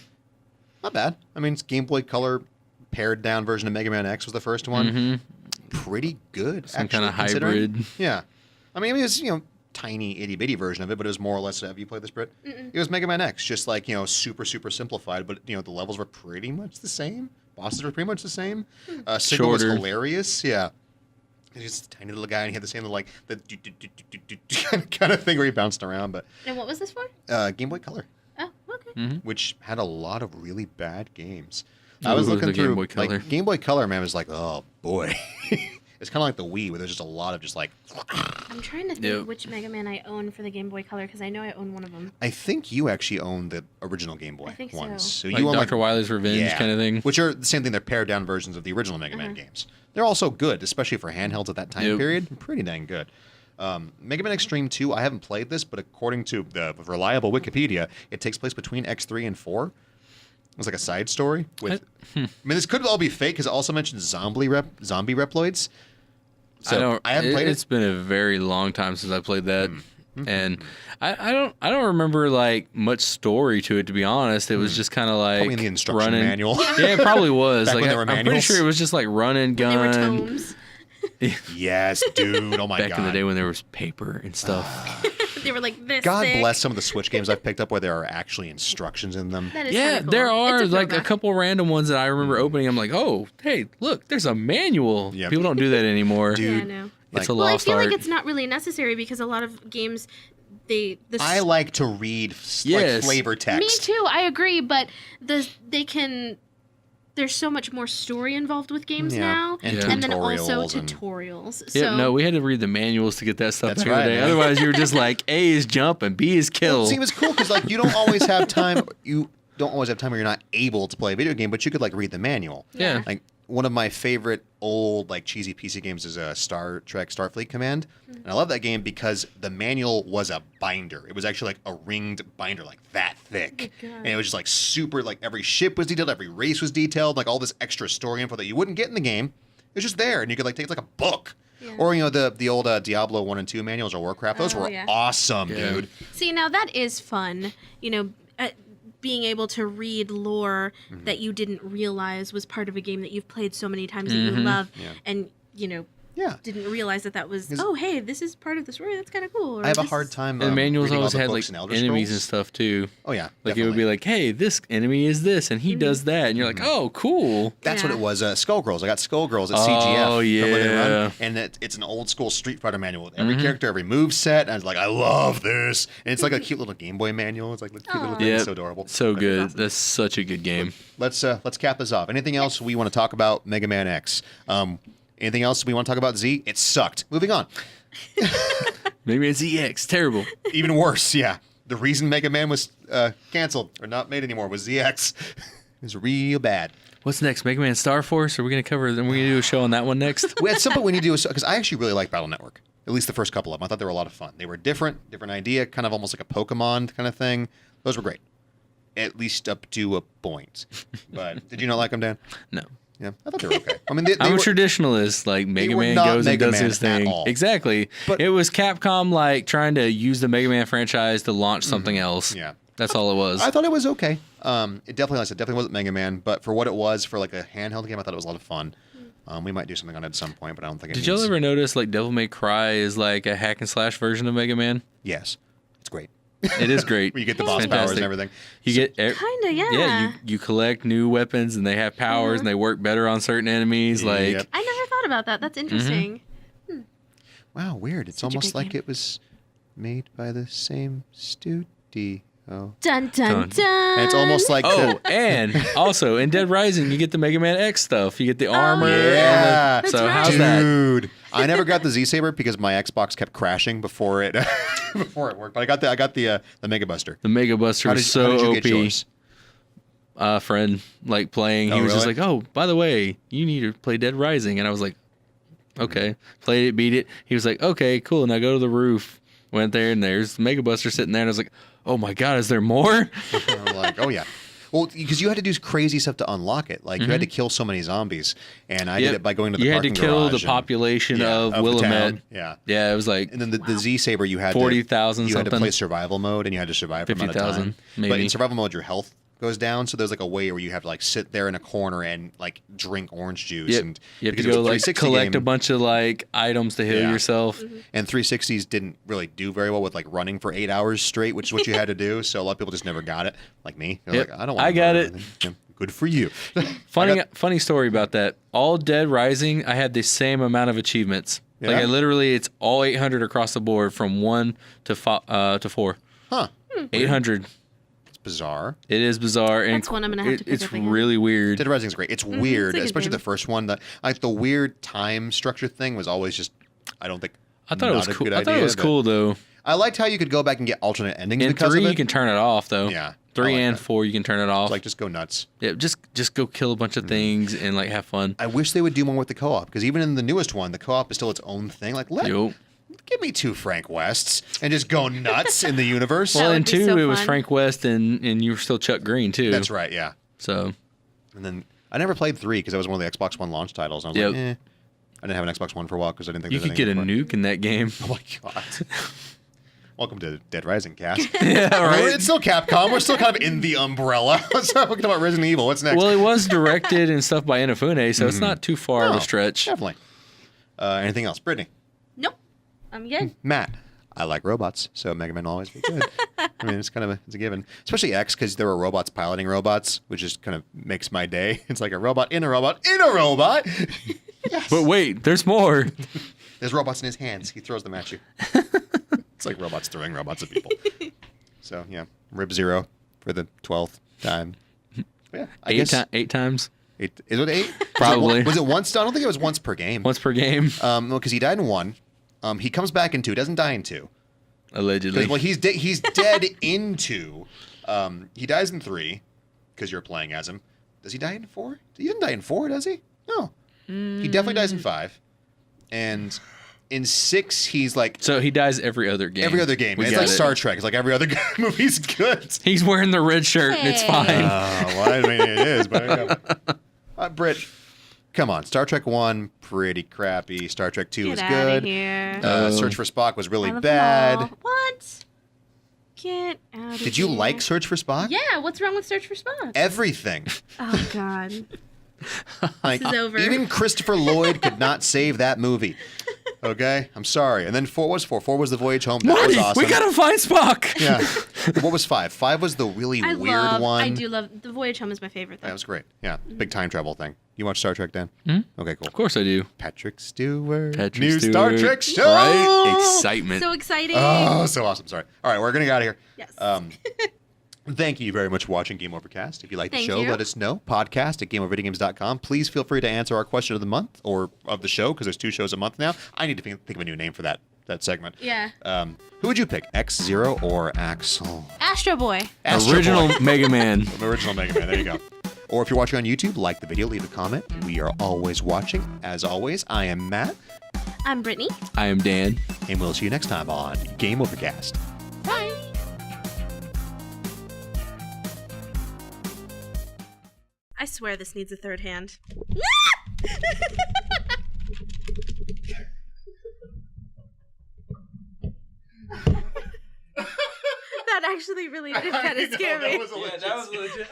Not bad. I mean, it's Game Boy Color pared down version of Mega Man X was the first one. Pretty good. Some actually, kind of considering. hybrid. Yeah. I mean, it was, tiny itty bitty version of it, but it was more or less. Have you played this, Britt? It was Mega Man X, just like super simplified, but the levels were pretty much the same. Bosses were pretty much the same. Signal was Shorter. hilarious. Yeah. He's just a tiny little guy, and he had the same little the kind of thing where he bounced around. But And what was this for? Game Boy Color, Oh, okay. which had a lot of really bad games. Ooh, I was the looking Game through Boy Color. like Game Boy Color, man, was like, oh boy. It's kind of like the Wii, where there's just a lot of just like. I'm trying to think Yep. which Mega Man I own for the Game Boy Color because I know I own one of them. I think you actually own the original Game Boy I think so. ones. So Like you own Dr. Wily's Revenge kind of thing. Which are the same thing. They're pared down versions of the original Mega Man games. They're also good, especially for handhelds at that time Yep. period. Pretty dang good. Mega Man Extreme 2, I haven't played this, but according to the reliable Wikipedia, it takes place between X3 and 4. It's like a side story. With, I mean, this could all be fake because it also mentions zombie Reploids. So I haven't played It's been a very long time since I played that. And I don't remember like much story to it, to be honest. It was just kind of like Probably in the instruction running. manual. Yeah, it probably was. Back Like when there were I'm pretty manuals. sure it was just like running, They were gun. tomes. Yes, dude. Oh my Back god. in the day when there was paper and stuff. They were like this. God thick. bless some of the Switch games I've picked up where there are actually instructions in them. That is Yeah, kinda cool. there are It's like a throwback. couple random ones that I remember opening. I'm like, oh, hey, look, there's a manual. Yep. People don't do that anymore. Dude. Yeah, I know. It's a Well, I lost feel art. like it's not really necessary because a lot of games, I like to read Yes. like flavor text. Me too. I agree, but there's so much more story involved with games Yeah. now, And and then also tutorials and- tutorials. Yep, So no, we had to read the manuals to get that stuff That's back in right, the day. man. Otherwise, you were just like, A is jump and B is kill. See, it was cool because like you don't always have time. You don't always have time where you're not able to play a video game, but you could like read the manual. Yeah. Like one of my favorite old like cheesy PC games is Star Trek Starfleet Command, and I love that game because the manual was a binder. It was actually like a ringed binder, like that thick, Oh my God. and it was just like super. Like every ship was detailed, every race was detailed, like all this extra story info that you wouldn't get in the game. It was just there, and you could like take it like a book. Yeah. Or the old Diablo 1 and 2 manuals or Warcraft. Those Oh, were yeah. awesome, Yeah. dude. see, now that is fun. Being able to read lore Mm-hmm. that you didn't realize was part of a game that you've played so many times that you love, Yeah. and Yeah. didn't realize that was, 'Cause- oh, hey, this is part of the story. That's kind of cool. Or I have a this hard is- time. and the manuals reading all always the had books like and Elder enemies and Scrolls. stuff too. Oh yeah, Like it would be like, hey, this enemy is this, and he does that, and you're like, oh, cool. That's what Yeah. it was. Skullgirls. I got Skullgirls at Oh, CGF. from when they run, yeah. and it's an old school Street Fighter manual with every character, every move set. And I was like, I love this. And it's like a cute little Game Boy manual. It's like a cute little thing. Yeah, It's so adorable. so good. awesome. That's such a good game. Let's cap this off. Anything else we want to talk about Mega Man X? Anything else we want to talk about Z? It sucked. Moving on. Maybe it's EX. Terrible. Even worse, yeah. The reason Mega Man was canceled or not made anymore was ZX. It was real bad. What's next? Mega Man Star Force? Are we gonna cover? Then we're gonna do a show on that one next. At some point we need to do because I actually really like Battle Network. At least the first couple of them. I thought they were a lot of fun. They were different idea, kind of almost like a Pokemon kind of thing. Those were great. At least up to a point. But did you not like them, Dan? No. Yeah, I thought they were okay. I mean, I'm were, a traditionalist. Like Mega were Man not goes Mega and does Man his at thing. all. Exactly. But- it was Capcom like trying to use the Mega Man franchise to launch something else. Yeah. That's all it was. I thought it was okay. It definitely, like I said, definitely wasn't Mega Man, but for what it was, for like a handheld game, I thought it was a lot of fun. We might do something on it at some point, but I don't think it Did y'all ever notice like Devil May Cry is like a hack and slash version of Mega Man? Yes. It's great. It is great. Where you get the It's boss powers fantastic. and everything. You get Kinda, yeah. Yeah, you collect new weapons and they have powers and they work better on certain enemies. Like Yep. I never thought about that. That's interesting. Wow, weird. It's Such a almost great like game. it was made by the same studio. Dun dun Dun. dun. And it's almost like oh, and also in Dead Rising you get the Mega Man X stuff. You get the armor. yeah. And the, That's so right. how's that? Dude, I never got the Z Saber because my Xbox kept crashing before it before it worked. But I got the Mega Buster. The Mega Buster How is did, so how did you OP. get yours? Friend like playing. Oh, He was just really? like, "Oh, by the way, you need to play Dead Rising," and I was like, "Okay." Played it, beat it. He was like, "Okay, cool. Now go to the roof." Went there, and there's Mega Buster sitting there, and I was like, "Oh my god, is there more?" I'm like, oh yeah. Well, because you had to do crazy stuff to unlock it. Like you had to kill so many zombies, and I did it by going to the You had to parking kill the garage and- population yeah, of the Willamette. town. Yeah. Yeah, it was like And then the Z Saber, you had 40,000 You had to something. play survival mode, and you had to survive for a amount of 50,000 time. But maybe. in survival mode, your health goes down. So there's like a way where you have to like sit there in a corner and like drink orange juice. Yep. And You have to because it was go a like 360 collect a game, bunch of like items to heal Yeah. yourself. and 360s didn't really do very well with like running for 8 hours straight, which is what you had to do. So a lot of people just never got it, like me. They're Yep. like, I don't want. I got it. Yeah, good for you. Funny story about that. All Dead Rising, I had the same amount of achievements. Like Yeah? I literally, it's all 800 across the board from 1 to 4. Huh? 800. It's bizarre. It is bizarre and That's one I'm gonna have to pick it's up again. really weird. Dead Rising is great. It's weird, it's a good especially game. the first one. That like the weird time structure thing was always just. I don't think. I thought it was not a cool. good I thought it idea, was but cool though. I liked how you could go back and get alternate endings In because 3 of it. you can turn it off though. Yeah, 3 I like and that. 4 you can turn it off. like just go nuts. Yeah, just go kill a bunch of things and like have fun. I wish they would do more with the co-op because even in the newest one, the co-op is still its own thing. Like, Yo. give me 2 Frank Wests and just go nuts in the universe. Well, would in be 2 so it was fun. Frank West and you were still Chuck Green too. That's right. Yeah. So And then I never played 3 because it was one of the Xbox One launch titles. And I was like, Yep. I didn't have an Xbox One for a while because I didn't think you there could was get a anything nuke in that game. for it. Oh my god. Welcome to Dead Rising cast. Yeah, right. It's still Capcom. We're still kind of in the umbrella. Let's talk about Resident Evil. What's next? Well, it was directed and stuff by Inafune, so it's not too far of No, a stretch. Definitely. Anything else? Brittany? Nope. I'm good. Matt? I like robots, so Mega Man will always be good. I mean, it's kind of it's a given. Especially X, because there were robots piloting robots, which just kind of makes my day. It's like a robot in a robot in a robot. But wait, there's more. There's robots in his hands. He throws them at you. It's like robots throwing robots at people. So, yeah. Rib Zero for the 12th time. Yeah, I guess. 8 times, 8, is it 8? Probably. Was it once? I don't think it was once per game. once per game, No, because he died in 1. He comes back in 2. Doesn't die in 2. allegedly. Well, he's dead in 2. He dies in 3 because you're playing as him. Does he die in 4? He didn't die in 4, does he? No. He definitely dies in 5. And in 6, he's like So he dies every other game. every other game. We It's got like it. Star Trek. It's like every other movie's good. He's wearing the red shirt and it's Hey. fine. Well, I mean, it is, but Britt, come on. Star Trek 1, pretty crappy. Star Trek 2 Get was out good. of here. Search for Spock was really I love them bad. all. What? Get out of Did you here. like Search for Spock? Yeah, what's wrong with Search for Spock? Everything. Oh, God. Like, is over. Even Christopher Lloyd could not save that movie. Okay? I'm sorry. And then 4 was 4. 4 was The Voyage Home. That Marty, was awesome. we gotta find Spock. Yeah. What was 5? 5 was the really weird one. I do love The Voyage Home is my favorite, though. That was great. Yeah. Big time travel thing. You watch Star Trek, Dan? Okay, cool. Of course I do. Patrick Stewart. Patrick New Stewart. Star Trek show. Right? Excitement. So exciting. Oh, so awesome. Sorry. All right, we're going to get out of here. Yes. Thank you very much for watching Game Overcast. If you like the Thank show, you. let us know. Podcast at GameOverVideogames.com. Please feel free to answer our question of the month or of the show because there's 2 shows a month now. I need to think of a new name for that segment. Yeah. Who would you pick, X-Zero or Axel? Astro Boy. Astro Original Boy. Mega Man. Original Mega Man. There you go. Or if you're watching on YouTube, like the video, leave a comment. We are always watching. As always, I am Matt, I'm Brittany. I am Dan. and we'll see you next time on Game Overcast. Bye. I swear this needs a third hand. That actually really did kind of scare me. That was legit.